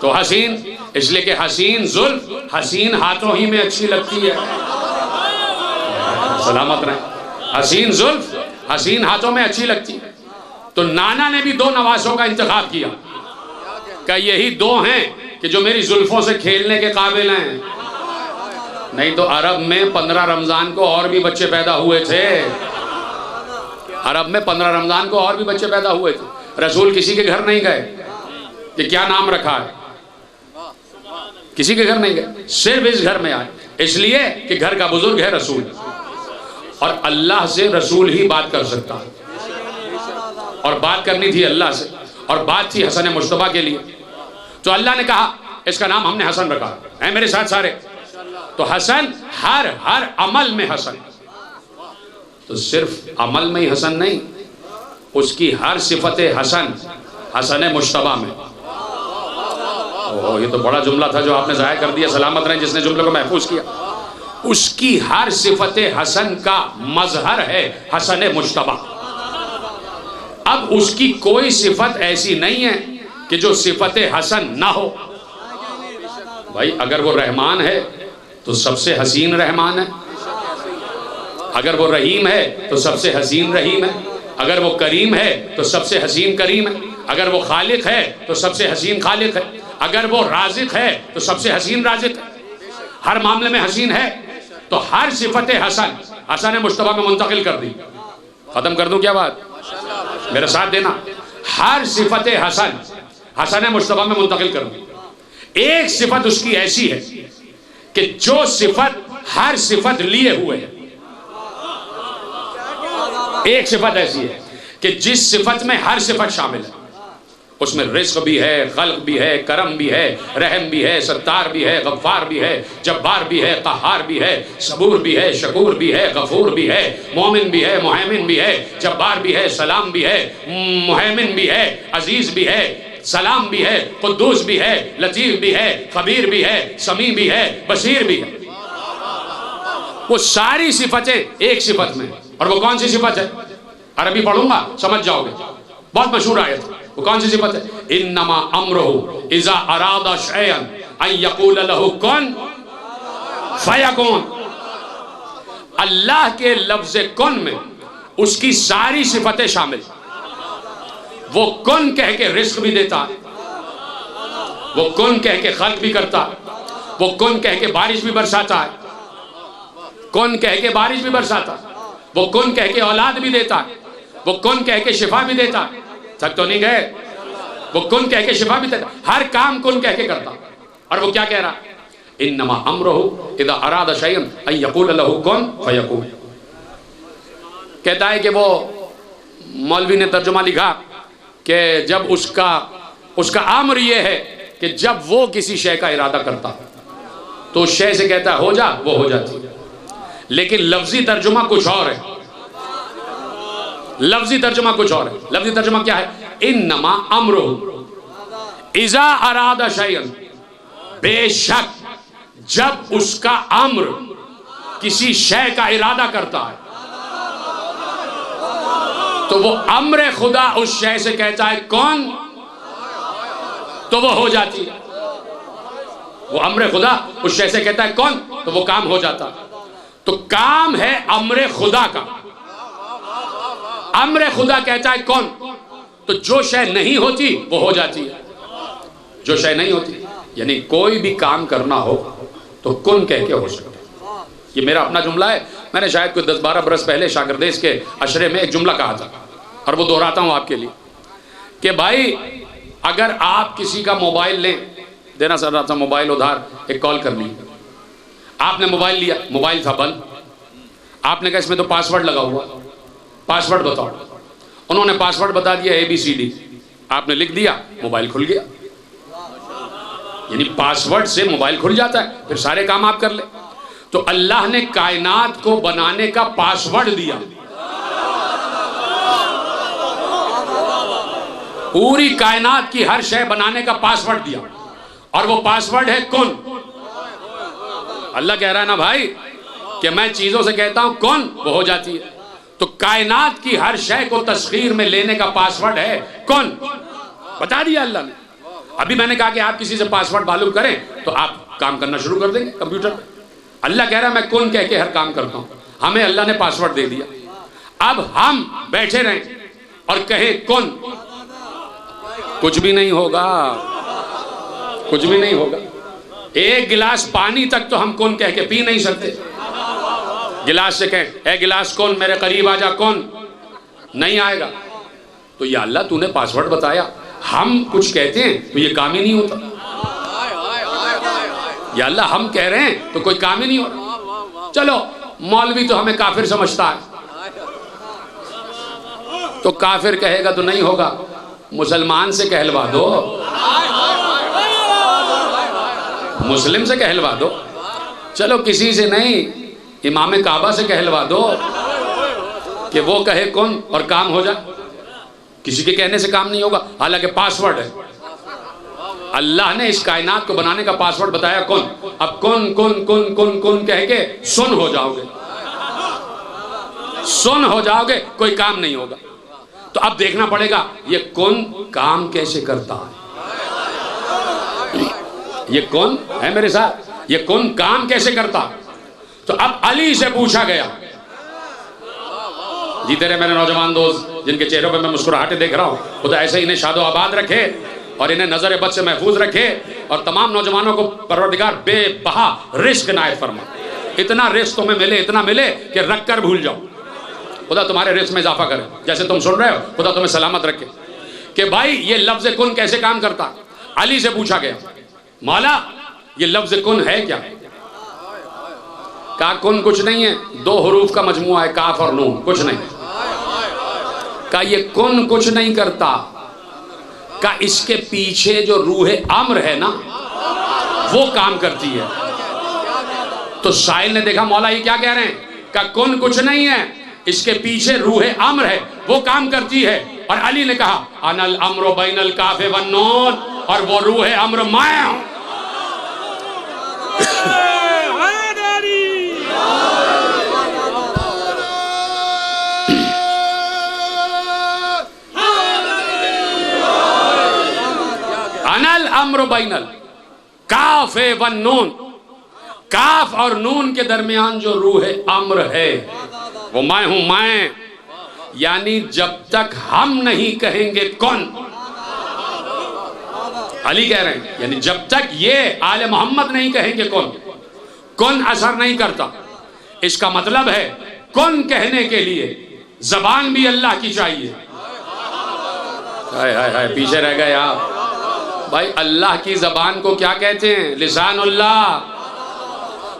تو حسین اس لیے کہ حسین زلف حسین ہاتھوں ہی میں اچھی لگتی ہے. سلامت رہیں. حسین زلف حسین ہاتھوں میں اچھی لگتی ہے. تو نانا نے بھی 2 نواسوں کا انتخاب کیا کہ یہی 2 ہیں کہ جو میری زلفوں سے کھیلنے کے قابل ہیں. نہیں تو عرب میں 15 رمضان کو اور بھی بچے پیدا ہوئے تھے. عرب میں 15 رمضان کو اور بھی بچے پیدا ہوئے تھے. رسول کسی کے گھر نہیں گئے کہ کیا نام رکھا ہے. کسی کے گھر نہیں گئے, صرف اس گھر میں آئے. اس لیے کہ گھر کا بزرگ ہے رسول, اور اللہ سے رسول ہی بات کر سکتا ہے. اور بات کرنی تھی اللہ سے, اور بات تھی حسن مصطفیٰ کے لیے. تو اللہ نے کہا اس کا نام ہم نے حسن رکھا ہے. میرے ساتھ سارے. تو حسن ہر عمل میں حسن. تو صرف عمل میں ہی حسن نہیں, اس کی ہر صفت حسن حسن مصطفیٰ میں. یہ تو بڑا جملہ تھا جو آپ نے ضائع کر دیا. سلامت رہیں جس نے جملے کو محفوظ کیا. اس کی ہر صفت حسن کا مظہر ہے حسن مصطفیٰ. اب اس کی کوئی صفت ایسی نہیں ہے کہ جو صفت حسن نہ ہو. بھائی اگر وہ رحمان ہے تو سب سے حسین رحمان ہے. اگر وہ رحیم ہے تو سب سے حسین رحیم ہے. اگر وہ کریم ہے تو سب سے حسین کریم ہے. اگر وہ خالق ہے تو سب سے حسین خالق ہے. اگر وہ رازق ہے تو سب سے حسین رازق ہے. ہر معاملے میں حسین ہے. تو ہر صفت حسن حسن مصطفیٰ میں منتقل کر دی. ختم کر دوں کیا بات؟ میرا ساتھ دینا. ہر صفت حسن حسن مصطفیٰ میں منتقل کر دی. ایک صفت اس کی ایسی ہے کہ جو صفت ہر صفت لیے ہوئے ہے. ایک صفت ایسی ہے کہ جس صفت میں ہر صفت شامل ہے. اس میں رزق بھی ہے, خلق بھی ہے, کرم بھی ہے, رحم بھی ہے, ستار بھی ہے, غفار بھی ہے, جبار بھی ہے, قہار بھی ہے, صبور بھی ہے, شکور بھی ہے, غفور بھی ہے, مومن بھی ہے, مہیمن بھی ہے, جبار بھی ہے, سلام بھی ہے, مہیمن بھی ہے, عزیز بھی ہے, سلام بھی ہے, قدوس بھی ہے, لطیف بھی ہے, خبیر بھی ہے, سمیع بھی ہے, بصیر بھی ہے. وہ ساری صفتیں ایک صفت میں. اور وہ کون سی صفت ہے؟ عربی پڑھوں گا سمجھ جاؤ گے. بہت مشہور آیت. وہ کون سی صفت ہے؟ انما امرہ اذا اراد شیئا ان یقول لہ کن فیکون. اللہ کے لفظ کن میں اس کی ساری صفتیں شامل. وہ کن کہہ کے رزق بھی دیتا, وہ کن کہہ کے خلق بھی کرتا, وہ کن کہہ کے بارش بھی برساتا ہے, کن کہہ کے بارش بھی برساتا, وہ کن کہہ کے اولاد بھی دیتا, وہ کن کہہ کے شفا بھی دیتا. تھک تو نہیں گئے؟ وہ کن کہہ کے شفا بھی دیتا, ہر کام کن کہہ کے کرتا. اور وہ کیا کہہ رہا؟ انما امرہ اذا اراد شیئا ان یقول لہ کن فیکون. کہتا ہے کہ وہ مولوی نے ترجمہ لکھا کہ جب اس کا امر یہ ہے کہ جب وہ کسی شے کا ارادہ کرتا تو اس شے سے کہتا ہے ہو جا, وہ ہو جاتی. لیکن لفظی ترجمہ کچھ اور ہے. لفظی ترجمہ کچھ اور ہے. لفظی ترجمہ کیا ہے؟ انما امرہ اذا اراد شیئا, بے شک جب اس کا امر کسی شے کا ارادہ کرتا ہے تو وہ امر خدا اس شے سے کہتا ہے کون, تو وہ ہو جاتی ہے. وہ امر خدا اس شے سے کہتا ہے کون, تو وہ کام ہو جاتا. تو کام ہے امر خدا کا. امر خدا کہتا ہے کون, تو جو شے نہیں ہوتی وہ ہو جاتی ہے. جو شے نہیں ہوتی یعنی کوئی بھی کام کرنا ہو تو کن کہہ کے ہو سکتا ہے. یہ میرا اپنا جملہ ہے. میں نے شاید کوئی 10-12 برس پہلے شاگردیس کے عشرے میں ایک جملہ کہا تھا اور وہ دہراتا ہوں آپ کے لیے کہ بھائی اگر آپ کسی کا موبائل لیں, دینا سر رہا تھا موبائل ادھار, ایک کال کرنی, آپ نے موبائل لیا, موبائل تھا بند, آپ نے کہا اس میں تو پاسورڈ لگا ہوا, پاسورڈ بتاؤ. انہوں نے پاسورڈ بتا دیا ABCD, آپ نے لکھ دیا, موبائل کھل گیا. یعنی پاسورڈ سے موبائل کھل جاتا ہے, پھر سارے کام آپ کر لیں. تو اللہ نے کائنات کو بنانے کا پاسورڈ دیا, پوری کائنات کی ہر شے بنانے کا پاسورڈ دیا, اور وہ پاسورڈ ہے کن. اللہ کہہ رہا ہے نا بھائی کہ میں چیزوں سے کہتا ہوں کن, وہ ہو جاتی ہے. تو کائنات کی ہر شے کو تسخیر میں لینے کا پاسورڈ ہے کن, بتا دیا اللہ نے. ابھی میں نے کہا کہ آپ کسی سے پاسورڈ معلوم کریں تو آپ کام کرنا شروع کر دیں گے کمپیوٹر پہ. اللہ کہہ رہا ہے میں کن کہہ کے ہر کام کرتا ہوں. ہمیں اللہ نے پاسورڈ دے دیا. اب ہم بیٹھے رہیں اور کہیں کن، کچھ بھی نہیں ہوگا، کچھ بھی نہیں ہوگا. ایک گلاس پانی تک تو ہم کن کہہ کے پی نہیں سکتے. گلاس سے کہیں اے گلاس کون میرے قریب آ جا، کون نہیں آئے گا. تو یا اللہ تو نے پاسورڈ بتایا، ہم کچھ کہتے ہیں تو یہ کام ہی نہیں ہوتا. یا اللہ ہم کہہ رہے ہیں تو کوئی کام ہی نہیں ہوتا. چلو مولوی تو ہمیں کافر سمجھتا ہے، تو کافر کہے گا تو نہیں ہوگا، مسلمان سے کہلوا دو، مسلم سے کہلوا دو. چلو کسی سے نہیں، امام کعبہ سے کہلوا دو کہ وہ کہے کن اور کام ہو جائے. کسی کے کہنے سے کام نہیں ہوگا، حالانکہ پاسورڈ ہے. اللہ نے اس کائنات کو بنانے کا پاسورڈ بتایا کن. اب کن کن کن کن کن کہہ کے سن ہو جاؤ گے، سن ہو جاؤ گے، کوئی کام نہیں ہوگا. تو اب دیکھنا پڑے گا یہ کن کام کیسے کرتا ہے. یہ کن ہے میرے ساتھ، یہ کن کام کیسے کرتا. تو اب علی سے پوچھا گیا. جی تیرے میرے نوجوان دوست جن کے چہروں پہ میں مسکراہٹیں دیکھ رہا ہوں، خدا ایسے انہیں شاد و آباد رکھے اور انہیں نظر بد سے محفوظ رکھے، اور تمام نوجوانوں کو پروردگار بے بہا رزق عنایت فرما. اتنا رزق تمہیں ملے، اتنا ملے کہ رکھ کر بھول جاؤ. خدا تمہارے رزق میں اضافہ کرے. جیسے تم سن رہے ہو خدا تمہیں سلامت رکھے. کہ بھائی یہ لفظ کن کیسے کام کرتا. علی سے پوچھا گیا مولا یہ لفظ کن ہے کیا. کہا کن کچھ نہیں ہے، 2 حروف کا مجموعہ ہے، کاف اور نون، کچھ نہیں. کہا یہ کن کچھ نہیں کرتا. کہا اس کے پیچھے جو روح امر ہے نا وہ کام کرتی ہے. تو سائل نے دیکھا مولا یہ کیا کہہ رہے ہیں. کہا کن کچھ نہیں ہے، اس کے پیچھے روح امر ہے، وہ کام کرتی ہے. اور علی نے کہا انا الامر بین الکاف والنون، اور وہ روح امر میں ہوں. انا الامر بین الکاف والنون، کاف اور نون کے درمیان جو روح امر ہے وہ میں ہوں. میں یعنی جب تک ہم نہیں کہیں گے کن، علی کہہ رہے ہیں یعنی جب تک یہ آل محمد نہیں کہیں گے کن اثر نہیں کرتا. اس کا مطلب ہے کن کہنے کے لیے زبان بھی اللہ کی چاہیے. ہائے ہائے ہائے پیچھے رہ گئے آپ. بھائی اللہ کی زبان کو کیا کہتے ہیں؟ لسان اللہ.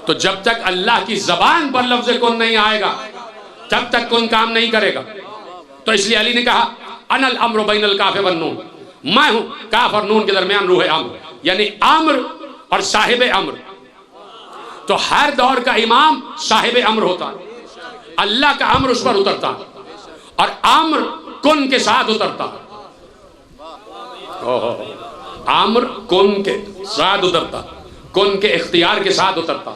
تو جب تک اللہ کی زبان پر لفظ کن نہیں آئے گا تب تک کن کام نہیں کرے گا. تو اس لیے علی نے کہا انا الامر بین الکاف والنون، میں ہوں کاف اور نون کے درمیان روح امر، یعنی امر اور صاحب امر. تو ہر دور کا امام صاحب امر ہوتا ہے. اللہ کا امر اس پر اترتا اور امر کن کے ساتھ اترتا. امر کن کے ساتھ اترتا، کن کے اختیار کے ساتھ اترتا.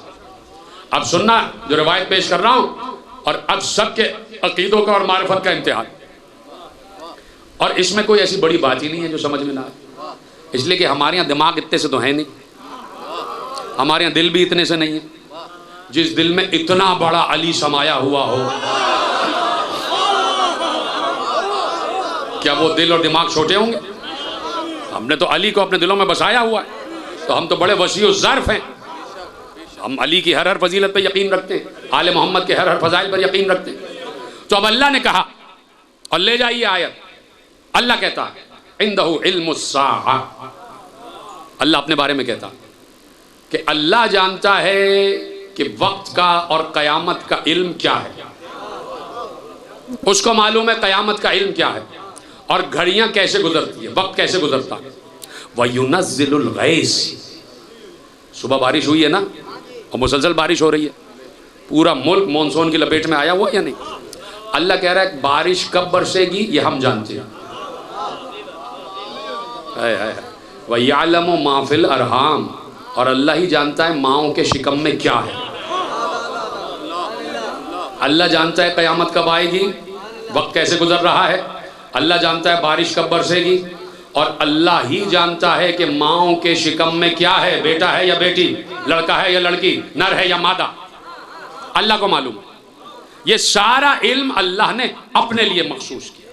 اب سننا جو روایت پیش کر رہا ہوں، اور اب سب کے عقیدوں کا اور معرفت کا امتحان. اور اس میں کوئی ایسی بڑی بات ہی نہیں ہے جو سمجھ میں نہ آئے، اس لیے کہ ہمارے یہاں دماغ اتنے سے تو ہے نہیں، ہمارے یہاں دل بھی اتنے سے نہیں ہے. جس دل میں اتنا بڑا علی سمایا ہوا ہو، کیا وہ دل اور دماغ چھوٹے ہوں گے؟ ہم نے تو علی کو اپنے دلوں میں بسایا ہوا ہے، تو ہم تو بڑے وسیع الظرف ہیں. ہم علی کی ہر فضیلت پہ یقین رکھتے ہیں، آل محمد کے ہر فضائل پر یقین رکھتے ہیں. تو اب اللہ نے کہا، اور لے جائیے آیت، اللہ کہتا ہے عندہ علم الساعہ. اللہ اپنے بارے میں کہتا کہ اللہ جانتا ہے کہ وقت کا اور قیامت کا علم کیا ہے. اس کو معلوم ہے قیامت کا علم کیا ہے اور گھڑیاں کیسے گزرتی ہے، وقت کیسے گزرتا ہے. وَيُنَزِّلُ الْغَيْثِ. صبح بارش ہوئی ہے نا، اور مسلسل بارش ہو رہی ہے، پورا ملک مونسون کی لپیٹ میں آیا ہوا یا نہیں. اللہ کہہ رہا ہے بارش کب برسے گی یہ ہم جانتے ہیں. وَيَعْلَمُ مَا فِي الْأَرْحَامِ. اور اللہ ہی جانتا ہے ماؤں کے شکم میں کیا ہے. اللہ جانتا ہے قیامت کب آئے گی، وقت کیسے گزر رہا ہے. اللہ جانتا ہے بارش کب برسے گی، اور اللہ ہی جانتا ہے کہ ماؤں کے شکم میں کیا ہے، بیٹا ہے یا بیٹی، لڑکا ہے یا لڑکی، نر ہے یا مادہ، اللہ کو معلوم ہے۔ یہ سارا علم اللہ نے اپنے لیے مخصوص کیا۔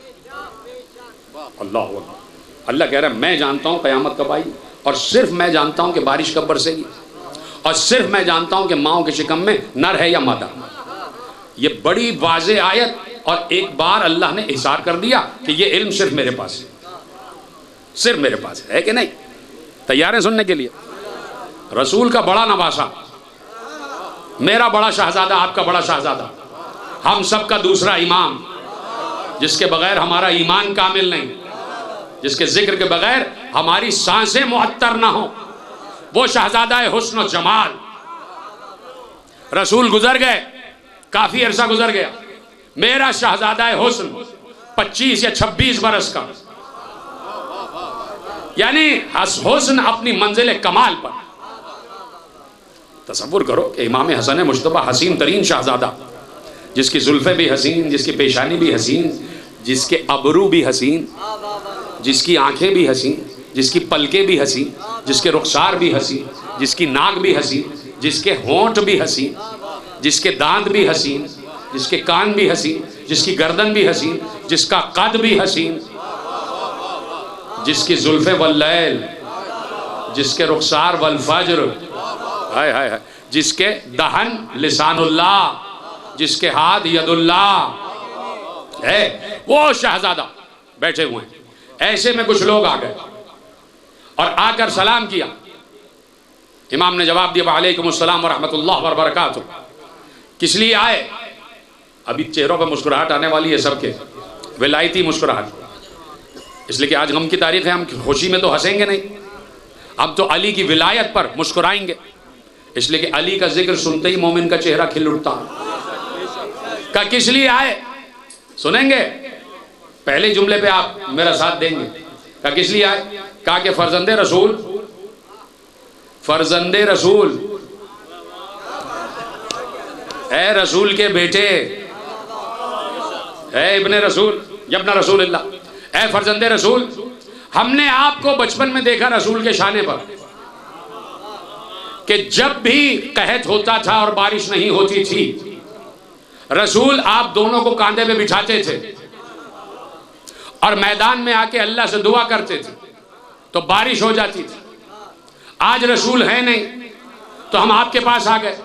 اللہ اکبر۔ اللہ کہہ رہا ہے میں جانتا ہوں قیامت کب آئی، اور صرف میں جانتا ہوں کہ بارش کب برسے گی، اور صرف میں جانتا ہوں کہ ماؤں کے شکم میں نر ہے یا مادہ۔ یہ بڑی واضح آیت، اور ایک بار اللہ نے احصار کر دیا کہ یہ علم صرف میرے پاس ہے، صرف میرے پاس ہے کہ نہیں؟ تیار ہیں سننے کے لیے؟ رسول کا بڑا نواسا، میرا بڑا شہزادہ، آپ کا بڑا شہزادہ، ہم سب کا دوسرا امام، جس کے بغیر ہمارا ایمان کامل نہیں، جس کے ذکر کے بغیر ہماری سانسیں معطر نہ ہوں، وہ شہزادہ حسن و جمال رسول گزر گئے، کافی عرصہ گزر گیا، میرا شہزادہ حسن 25 یا 26 برس کا، یعنی حسن اپنی منزل کمال پر۔ تصور کرو کہ امام حسن مجتبی حسین ترین شہزادہ، جس کی زلفیں بھی حسین، جس کی پیشانی بھی حسین، جس کے ابرو بھی حسین، جس کی آنکھیں بھی حسین، جس کی پلکیں بھی حسین، جس کے رخسار بھی حسین، جس کی ناک بھی حسین، جس کے ہونٹ بھی حسین، جس کے دانت بھی حسین، جس کے کان بھی حسین، جس کی گردن بھی حسین، جس کا قد بھی حسین، جس کی زلفیں واللیل، جس کے رخسار والفجر، ہائے ہائے ہائے، جس کے دہن لسان اللہ، جس کے ہاتھ ید اللہ ہے، وہ شہزادہ بیٹھے ہوئے ہیں۔ ایسے میں کچھ لوگ آ گئے اور آ کر سلام کیا۔ امام نے جواب دیا وعلیکم السلام ورحمۃ اللہ وبرکاتہ۔ کس لیے آئے؟ ابھی چہروں پہ مسکراہٹ آنے والی ہے سب کے، ولایتی مسکراہٹ، اس لیے کہ آج غم کی تاریخ ہے، ہم خوشی میں تو ہنسیں گے نہیں، ہم تو علی کی ولایت پر مسکرائیں گے، اس لیے کہ علی کا ذکر سنتے ہی مومن کا چہرہ کھل اٹھتا۔ کہ کس لیے آئے سنیں گے، پہلے جملے پہ آپ میرا ساتھ دیں گے۔ کہ کس لیے آئے؟ کہا کہ فرزند رسول، فرزند رسول، اے رسول کے بیٹے، اے ابن رسول، ابن رسول اللہ، اے فرزند رسول، ہم نے آپ کو بچپن میں دیکھا رسول کے شانے پر کہ جب بھی قحط ہوتا تھا اور بارش نہیں ہوتی تھی، رسول آپ دونوں کو کاندھے پہ بٹھاتے تھے اور میدان میں آ کے اللہ سے دعا کرتے تھے تو بارش ہو جاتی تھی۔ آج رسول ہے نہیں تو ہم آپ کے پاس آ گئے،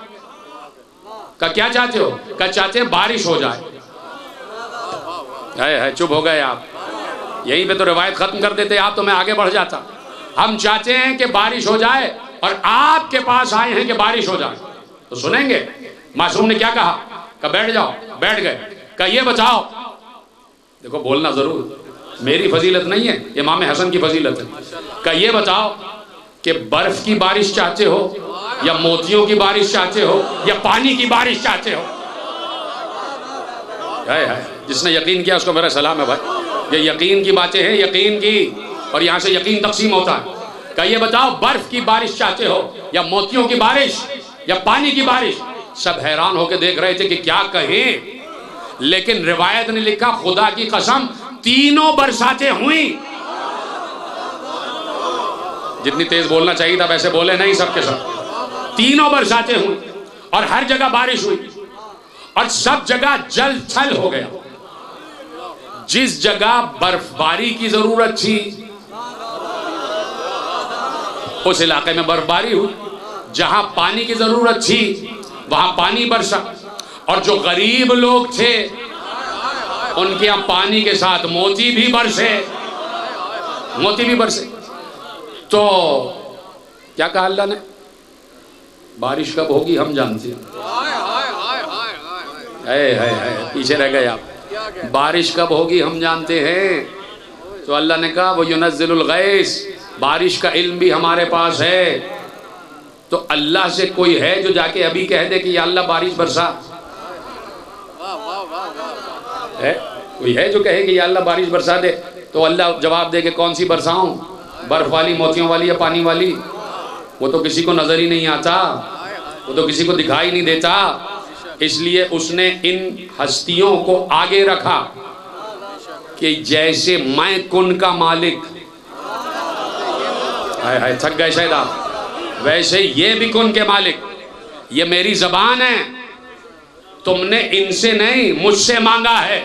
کہ کیا چاہتے ہو؟ کہ چاہتے ہیں بارش ہو جائے۔ ہے چپ ہو گئے آپ، یہیں پہ تو روایت ختم کر دیتے آپ، تو میں آگے بڑھ جاتا۔ ہم چاہتے ہیں کہ بارش ہو جائے اور آپ کے پاس آئے ہیں کہ بارش ہو جائے، تو سنیں گے معصوم نے کیا کہا؟ کہ بیٹھ جاؤ، بیٹھ گئے۔ کہ یہ بتاؤ، دیکھو بولنا ضرور، میری فضیلت نہیں ہے، امام حسن کی فضیلت ہے۔ کہ یہ بتاؤ کہ برف کی بارش چاہتے ہو یا موتیوں کی بارش چاہتے ہو یا پانی کی بارش چاہتے ہو؟ جس نے یقین کیا اس کو میرا سلام ہے بھائی، یہ یقین کی باتیں ہیں، یقین کی، اور یہاں سے یقین تقسیم ہوتا ہے۔ کہ یہ بتاؤ برف کی بارش چاہتے ہو یا موتیوں کی بارش یا پانی کی بارش؟ سب حیران ہو کے دیکھ رہے تھے کہ کیا کہیں، لیکن روایت نے لکھا خدا کی قسم تینوں برساتیں ہوئیں۔ جتنی تیز بولنا چاہیے تھا ویسے بولے نہیں سب کے سب، تینوں برساتیں ہوئیں اور ہر جگہ بارش ہوئی اور سب جگہ جل تھل ہو گیا۔ جس جگہ برف باری کی ضرورت تھی اس علاقے میں برف باری ہوئی، جہاں پانی کی ضرورت تھی وہاں پانی برسا، اور جو غریب لوگ تھے ان کے یہاں پانی کے ساتھ موتی بھی برسے، موتی بھی برسے۔ تو کیا کہا اللہ نے؟ بارش کب ہوگی ہم جانتے ہیں۔ پیچھے رہ گئے آپ، بارش کب ہوگی ہم جانتے ہیں۔ تو اللہ نے کہا وہ ينزل الغیث، بارش کا علم بھی ہمارے پاس ہے۔ تو اللہ سے کوئی ہے جو جا کے ابھی کہہ دے کہ یا اللہ بارش برسا؟ کوئی ہے جو کہے کہ یا اللہ بارش برسا دے؟ تو اللہ جواب دے کہ کون سی برساؤں، برف والی، موتیوں والی یا پانی والی؟ وہ تو کسی کو نظر ہی نہیں آتا، وہ تو کسی کو دکھائی نہیں دیتا۔ اس لیے اس نے ان ہستیوں کو آگے رکھا کہ جیسے میں کن کا مالک ہائے ہائے تھک گئے شاید آپ. ویسے یہ بھی کن کے مالک, یہ میری زبان ہے, تم نے ان سے نہیں مجھ سے مانگا ہے,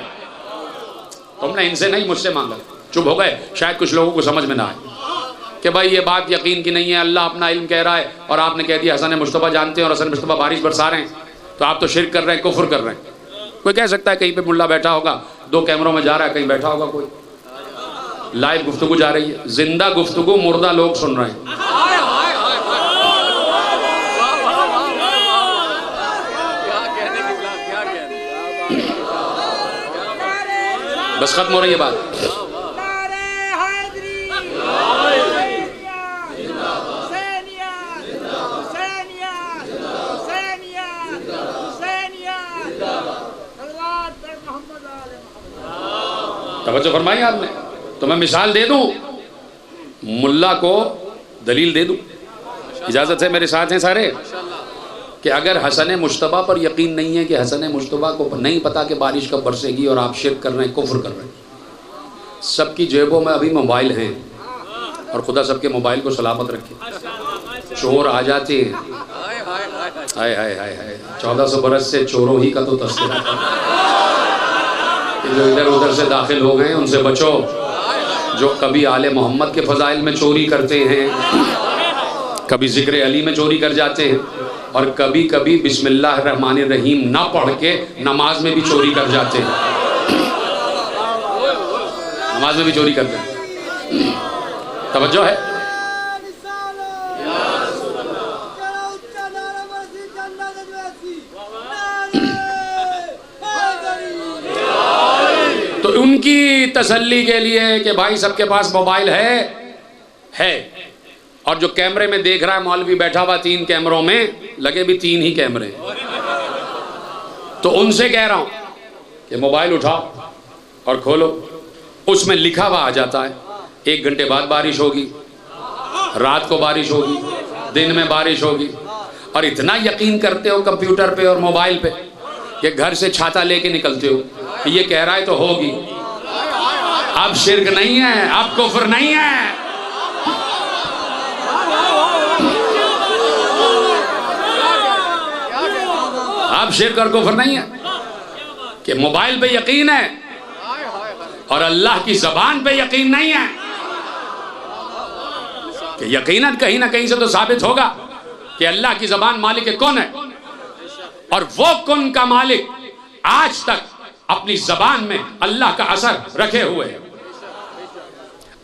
تم نے ان سے نہیں مجھ سے مانگا. چپ ہو گئے. شاید کچھ لوگوں کو سمجھ میں نہ آئے کہ بھائی یہ بات یقین کی نہیں ہے, اللہ اپنا علم کہہ رہا ہے اور آپ نے کہہ دیا حسن مصطفیٰ جانتے ہیں اور حسن مصطفیٰ بارش برسا رہے ہیں, تو آپ تو شرک کر رہے ہیں, کفر کر رہے ہیں. کوئی کہہ سکتا ہے کہیں پہ ملا بیٹھا ہوگا, 2 کیمروں میں جا رہا ہے, کہیں بیٹھا ہوگا کوئی, لائیو گفتگو جا رہی ہے, زندہ گفتگو مردہ لوگ سن رہے ہیں. بس ختم ہو رہی ہے بات. توجہ فرمائی آپ نے. تو میں مثال دے دوں, ملا کو دلیل دے دوں, اجازت ہے, میرے ساتھ ہیں سارے, کہ اگر حسن مجتبیٰ پر یقین نہیں ہے کہ حسن مجتبیٰ کو نہیں پتا کہ بارش کب برسے گی اور آپ شرک کر رہے ہیں, کفر کر رہے ہیں. سب کی جیبوں میں ابھی موبائل ہیں اور خدا سب کے موبائل کو سلامت رکھے. چور آ جاتے ہیں, ہائے ہائے ہائے ہائے, 1400 برس سے چوروں ہی کا تو تذکرہ کہ جو ادھر ادھر سے داخل ہو گئے ان سے بچو, جو کبھی آل محمد کے فضائل میں چوری کرتے ہیں, کبھی ذکر علی میں چوری کر جاتے ہیں, اور کبھی کبھی بسم اللہ الرحمن الرحیم نہ پڑھ کے نماز میں بھی چوری کر جاتے ہیں, نماز میں بھی چوری کرتے ہیں. توجہ ہے. تو ان کی تسلی کے لیے کہ بھائی سب کے پاس موبائل ہے, اور جو کیمرے میں دیکھ رہا ہے مولوی بیٹھا ہوا 3 کیمروں میں, لگے بھی 3 ہی کیمرے, تو ان سے کہہ رہا ہوں کہ موبائل اٹھاؤ اور کھولو, اس میں لکھا ہوا آ جاتا ہے 1 گھنٹے بعد بارش ہوگی, رات کو بارش ہوگی, دن میں بارش ہوگی, اور اتنا یقین کرتے ہو کمپیوٹر پہ اور موبائل پہ کہ گھر سے چھاتا لے کے نکلتے ہو کہ یہ کہہ رہا ہے تو ہوگی. اب شرک نہیں ہے, اب کفر نہیں ہے. اب شرک اور کفر نہیں ہے کہ موبائل پہ یقین ہے اور اللہ کی زبان پہ یقین نہیں ہے, کہ یقیناً کہیں نہ کہیں سے تو ثابت ہوگا کہ اللہ کی زبان مالک کن ہے, اور وہ کن کا مالک آج تک اپنی زبان میں اللہ کا اثر رکھے ہوئے ہے.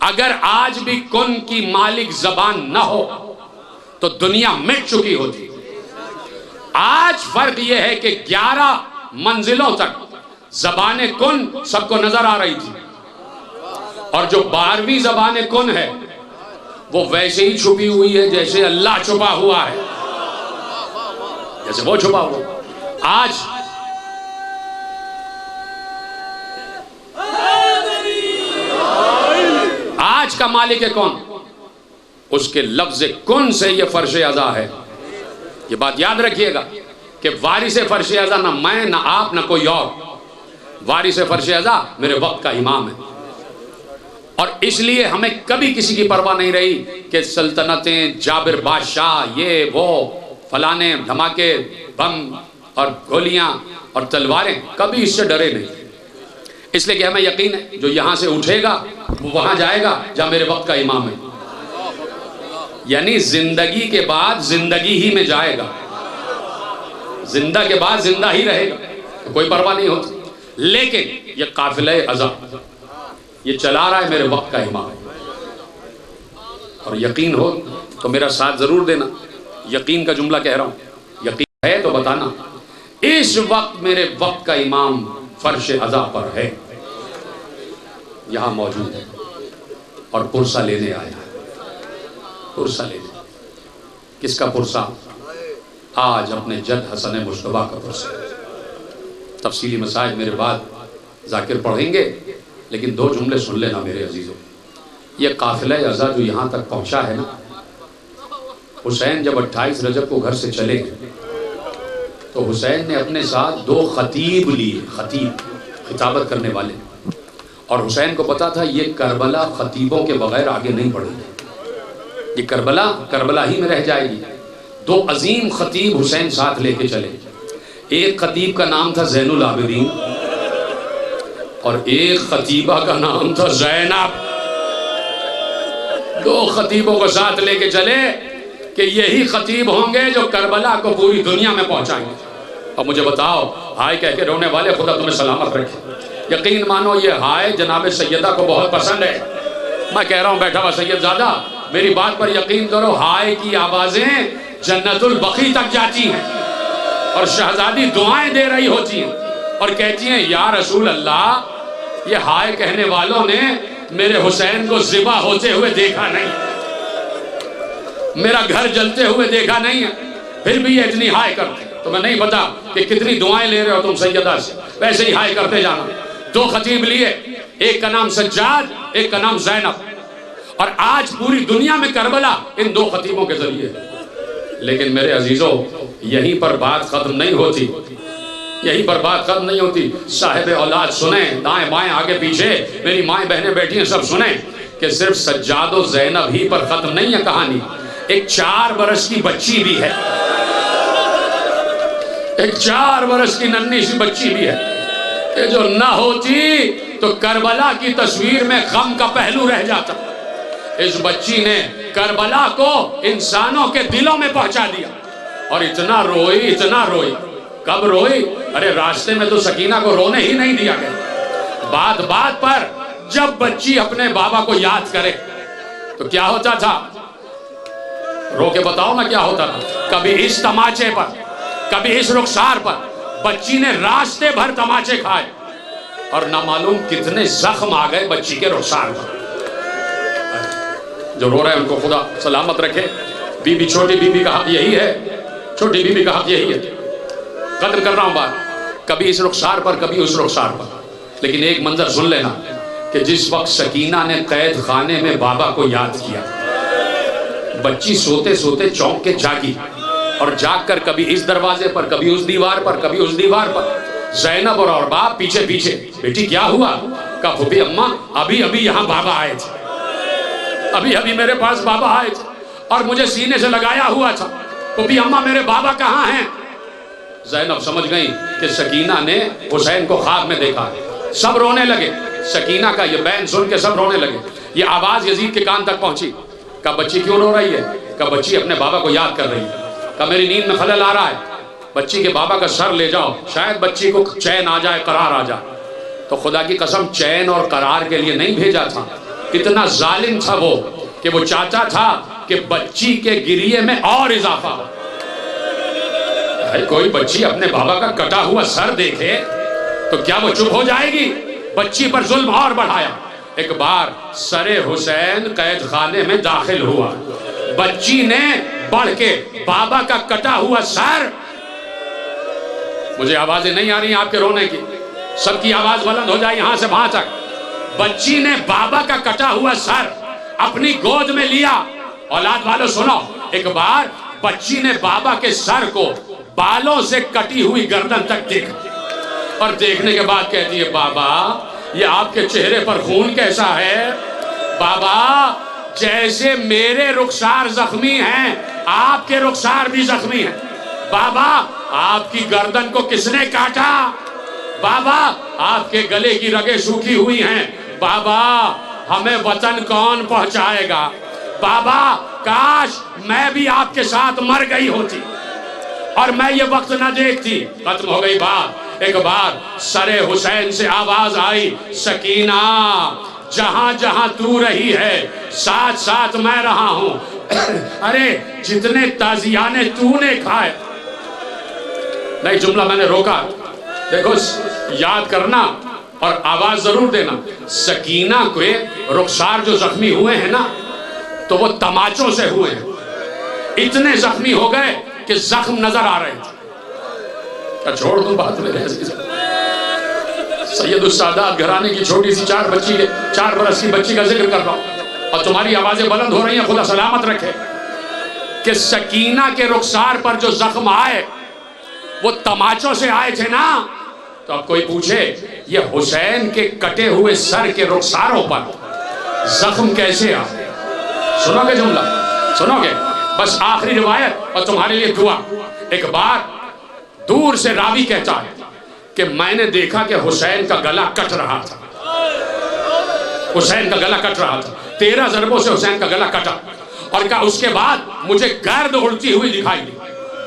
اگر آج بھی کن کی مالک زبان نہ ہو تو دنیا مٹ چکی ہوتی. آج فرق یہ ہے کہ 11 منزلوں تک زبان کن سب کو نظر آ رہی تھی, اور جو 12ویں زبان کن ہے وہ ویسے ہی چھپی ہوئی ہے جیسے اللہ چھپا ہوا ہے, جیسے وہ چھپا ہوا. آج کا مالک کون, اس کے لفظ کن سے یہ فرش ازا ہے. یہ بات یاد رکھیے گا کہ وارث فرش ازا نہ میں نہ آپ نہ کوئی اور, وارث فرش ازا میرے وقت کا امام ہے. اور اس لیے ہمیں کبھی کسی کی پرواہ نہیں رہی کہ سلطنتیں, جابر بادشاہ, یہ وہ فلانے دھماکے, بم اور گولیاں اور تلواریں, کبھی اس سے ڈرے نہیں. اس لیے کہ ہمیں یقین ہے جو یہاں سے اٹھے گا وہ وہاں جائے گا جہاں میرے وقت کا امام ہے. یعنی زندگی کے بعد زندگی ہی میں جائے گا, زندہ کے بعد زندہ ہی رہے گا, کوئی پرواہ نہیں ہوتی. لیکن یہ قافلہ ازا یہ چلا رہا ہے میرے وقت کا امام, اور یقین ہو تو میرا ساتھ ضرور دینا. یقین کا جملہ کہہ رہا ہوں, یقین ہے تو بتانا. اس وقت میرے وقت کا امام فرش ازا پر ہے, یہاں موجود ہے اور پرسہ لینے آیا. پرسہ لینے, کس کا پرسہ؟ آج اپنے جد حسن مجتبیٰ کا پرسہ. تفصیلی مسائل میرے بعد ذاکر پڑھیں گے, لیکن 2 جملے سن لینا میرے عزیزوں. یہ قافلہ ازا جو یہاں تک پہنچا ہے نا, حسین جب 28 رجب کو گھر سے چلے گئے تو حسین نے اپنے ساتھ 2 خطیب لیے, خطیب خطابت کرنے والے, اور حسین کو پتا تھا یہ کربلا خطیبوں کے بغیر آگے نہیں بڑھے گی, یہ کربلا ہی میں رہ جائے گی۔ دو عظیم خطیب حسین ساتھ لے کے چلے، ایک خطیب کا نام تھا زین العابدین اور ایک خطیبہ کا نام تھا زینب۔ دو خطیبوں کو ساتھ لے کے چلے کہ یہی خطیب ہوں گے جو کربلا کو پوری دنیا میں پہنچائیں گے۔ اب مجھے بتاؤ، ہائے کہہ کے رونے والے خدا تمہیں سلامت رکھے۔ یقین مانو یہ ہائے جناب سیدہ کو بہت پسند ہے۔ میں کہہ رہا ہوں بیٹھا ہوا سید زادہ، میری بات پر یقین کرو، ہائے کی آوازیں جنت البقیع تک جاتی ہیں اور شہزادی دعائیں دے رہی ہوتی ہیں اور کہتی ہیں یا رسول اللہ، یہ ہائے کہنے والوں نے میرے حسین کو ذبح ہوتے ہوئے دیکھا نہیں، میرا گھر جلتے ہوئے دیکھا نہیں ہے، پھر بھی یہ اتنی ہائے کرتے۔ تمہیں نہیں پتا کہ کتنی دعائیں لے رہے ہو تم سیدہ سے، ویسے ہی ہائے کرتے جانا۔ دو خطیب لیے، ایک کا نام سجاد، ایک کا نام زینب، اور آج پوری دنیا میں کربلا ان دو خطیبوں کے ذریعے۔ لیکن میرے عزیزوں، یہیں پر بات ختم نہیں ہوتی، یہیں پر بات ختم نہیں ہوتی۔ صاحب اولاد سنیں، دائیں بائیں آگے پیچھے میری مائیں بہنیں بیٹھی ہیں، سب سنیں کہ صرف سجاد و زینب ہی پر ختم نہیں ہے کہانی، ایک 4 برس کی بچی بھی ہے، ایک 4 برس کی ننھی سی بچی بھی ہے کہ جو نہ ہوتی تو کربلا کی تصویر میں غم کا پہلو رہ جاتا۔ اس بچی نے کربلا کو انسانوں کے دلوں میں پہنچا دیا اور اتنا روئی، اتنا روئی۔ کب روئی؟ ارے راستے میں تو سکینہ کو رونے ہی نہیں دیا گیا۔ بات بات پر جب بچی اپنے بابا کو یاد کرے تو کیا ہوتا تھا؟ رو کے بتاؤ نا کیا ہوتا تھا۔ کبھی اس تماچے پر، کبھی اس رخسار پر بچی نے راستے بھر تماچے کھائے اور نہ معلوم کتنے زخم آ گئے بچی کے رخسار پر۔ جو رو رہے ہیں ان کو خدا سلامت رکھے۔ بی بی چھوٹی بی بی کا حق یہی ہے، چھوٹی بی بی کا حق یہی ہے۔ ختم کر رہا ہوں بات، کبھی اس رخسار پر کبھی اس رخسار پر۔ لیکن ایک منظر سن لینا کہ جس وقت سکینہ نے قید خانے میں بابا کو یاد کیا، بچی سوتے سوتے چونک کے جاگی اور جاگ کر کبھی اس دروازے پر، کبھی اس دیوار پر، کبھی اس دیوار پر، زینب اور باپ پیچھے پیچھے۔ بیٹی کیا ہوا؟ کہا پھوپھی اماں ابھی ابھی یہاں بابا آئے تھے، ابھی ابھی میرے پاس بابا آئے تھے اور مجھے سینے سے لگایا ہوا تھا۔ پھوپھی اماں میرے بابا کہاں ہیں؟ زینب سمجھ گئی کہ سکینہ نے حسین کو خواب میں دیکھا۔ سب رونے لگے، سکینہ کا یہ بین سن کے سب رونے لگے۔ یہ آواز یزید کے کان تک پہنچی۔ کہا بچی کیوں رو رہی ہے؟ کہا بچی اپنے بابا کو یاد کر رہی ہے۔ کہا میری نیند میں خلل آ رہا ہے، بچی کے بابا کا سر لے جاؤ، شاید بچی کو چین آ جائے، قرار آ جائے۔ تو خدا کی قسم چین اور قرار کے لیے نہیں بھیجا تھا، اتنا ظالم تھا وہ کہ وہ چاہتا تھا کہ بچی کے گریے میں اور اضافہ ہو۔ کوئی بچی اپنے بابا کا کٹا ہوا سر دیکھے تو کیا وہ چپ ہو جائے گی؟ بچی پر ظلم اور بڑھایا۔ ایک بار سر حسین قید خانے میں داخل ہوا، بچی نے بڑھ کے بابا کا کٹا ہوا سر، مجھے آوازیں نہیں آ رہی آپ کے رونے کی، سب کی آواز بلند ہو جائے یہاں سے وہاں تک۔ بچی نے بابا کا کٹا ہوا سر اپنی گود میں لیا۔ اولاد والوں سنو، ایک بار بچی نے بابا کے سر کو بالوں سے کٹی ہوئی گردن تک دیکھا اور دیکھنے کے بعد کہتی ہے بابا یہ آپ کے چہرے پر خون کیسا ہے؟ بابا جیسے میرے رخسار زخمی ہیں آپ کے رخسار بھی زخمی ہیں۔ بابا آپ کی گردن کو کس نے کاٹا؟ بابا آپ کے گلے کی رگیں سوکھی ہوئی ہیں۔ بابا ہمیں وطن کون پہنچائے گا؟ بابا کاش میں بھی آپ کے ساتھ مر گئی ہوتی اور میں یہ وقت نہ دیکھتی۔ ختم ہو گئی بات۔ ایک بار سر حسین سے آواز آئی، سکینہ جہاں جہاں تو رہی ہے ساتھ ساتھ میں رہا ہوں۔ ارے جتنے تازیانے تو نے کھائے، نہیں جملہ میں نے روکا، دیکھو یاد کرنا اور آواز ضرور دینا۔ سکینہ کے رخسار جو زخمی ہوئے ہیں نا تو وہ تماچوں سے ہوئے ہیں، اتنے زخمی ہو گئے کہ زخم نظر آ رہے تھے۔ کیا چھوڑ دوں بات میرے عزیز؟ سید السادات گھرانے کی چھوٹی سی 4 برس کی بچی کا ذکر کر رہا ہوں اور تمہاری آوازیں بلند ہو رہی ہیں، خدا سلامت رکھے، کہ سکینہ کے رخسار پر جو زخم آئے وہ تماچوں سے آئے تھے نا۔ تو اب کوئی پوچھے یہ حسین کے کٹے ہوئے سر کے رخساروں پر زخم کیسے آئے؟ سنو گے جملہ؟ سنو گے؟ بس آخری روایت اور تمہارے لیے دعا. ایک بار دور سے راوی کہتا ہے کہ میں نے دیکھا کہ حسین کا گلا کٹ رہا تھا. حسین کا گلا کٹ رہا تھا. 13 ضربوں سے حسین کا گلا کٹا. اور کہا اس کے بعد مجھے گرد اڑتی ہوئی دکھائی دی.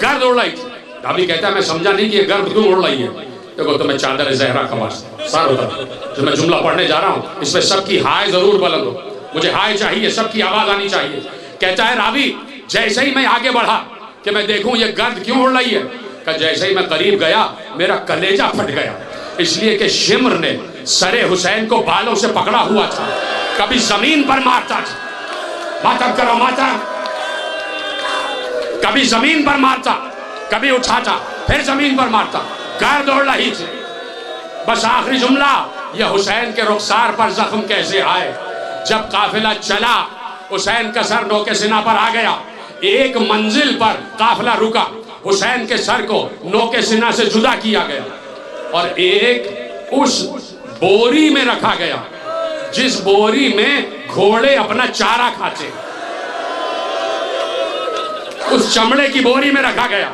گرد اڑ رہی تھی. راوی کہتا ہے میں سمجھا نہیں کہ یہ گرد کیوں اڑ رہی ہے. دیکھو تمہیں چادر زہرا کا واسطہ سر ہوتا جو میں جملہ پڑھنے جا رہا ہوں اس میں سب کی ہائے ضرور بلند ہو. مجھے ہائے چاہیے, سب کی آواز آنی چاہیے. کہتا ہے راوی جیسے ہی میں آگے بڑھا کہ میں دیکھوں یہ گرد کیوں اڑ رہی ہے, کہ جیسے ہی میں قریب گیا میرا کلیجہ پھٹ گیا. اس لیے کہ شمر نے سر حسین کو بالوں سے پکڑا ہوا تھا. کبھی زمین پر مارتا تھا, ماتم کرو ماتم, کبھی زمین پر مارتا, کبھی اٹھاتا, پھر زمین پر مارتا. گرد اڑ رہی تھی. بس آخری جملہ, یہ حسین کے رخسار پر زخم کیسے آئے. جب قافلہ چلا حسین کا سر نوکے سینہ پر آ گیا. ایک منزل پر قافلہ رکا, حسین کے سر کو نوکے سینہ سے جدا کیا گیا اور ایک اس بوری میں رکھا گیا جس بوری میں گھوڑے اپنا چارہ کھاتے. اس چمڑے کی بوری میں رکھا گیا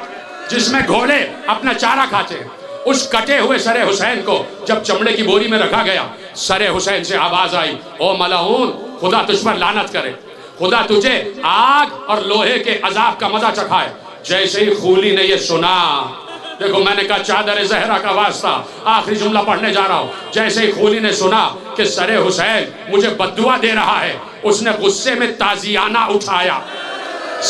جس میں گھوڑے اپنا چارہ کھاتے. اس کٹے ہوئے سر حسین کو جب چمڑے کی بوری میں رکھا گیا, سر حسین سے آواز آئی, او ملعون, خدا تجھ پر لعنت کرے, خدا تجھے آگ اور لوہے کے عذاب کا مزہ چکھائے. جیسے ہی خولی نے یہ سنا, دیکھو میں نے کہا چادر زہرا کا واسطہ آخری جملہ پڑھنے جا رہا ہوں. جیسے ہی خولی نے سنا کہ سر حسین مجھے بددعا دے رہا ہے, اس نے غصے میں تازیانہ اٹھایا,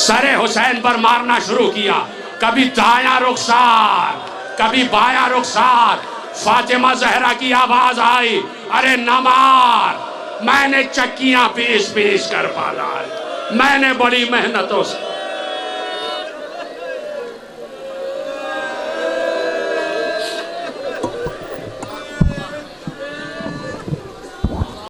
سر حسین پر مارنا شروع کیا. کبھی دایاں رخسار, کبھی بایاں رخسار. فاطمہ زہرا کی آواز آئی, ارے نہ مار, میں نے چکیاں پیس پیس کر پالا ہے, میں نے بڑی محنتوں سے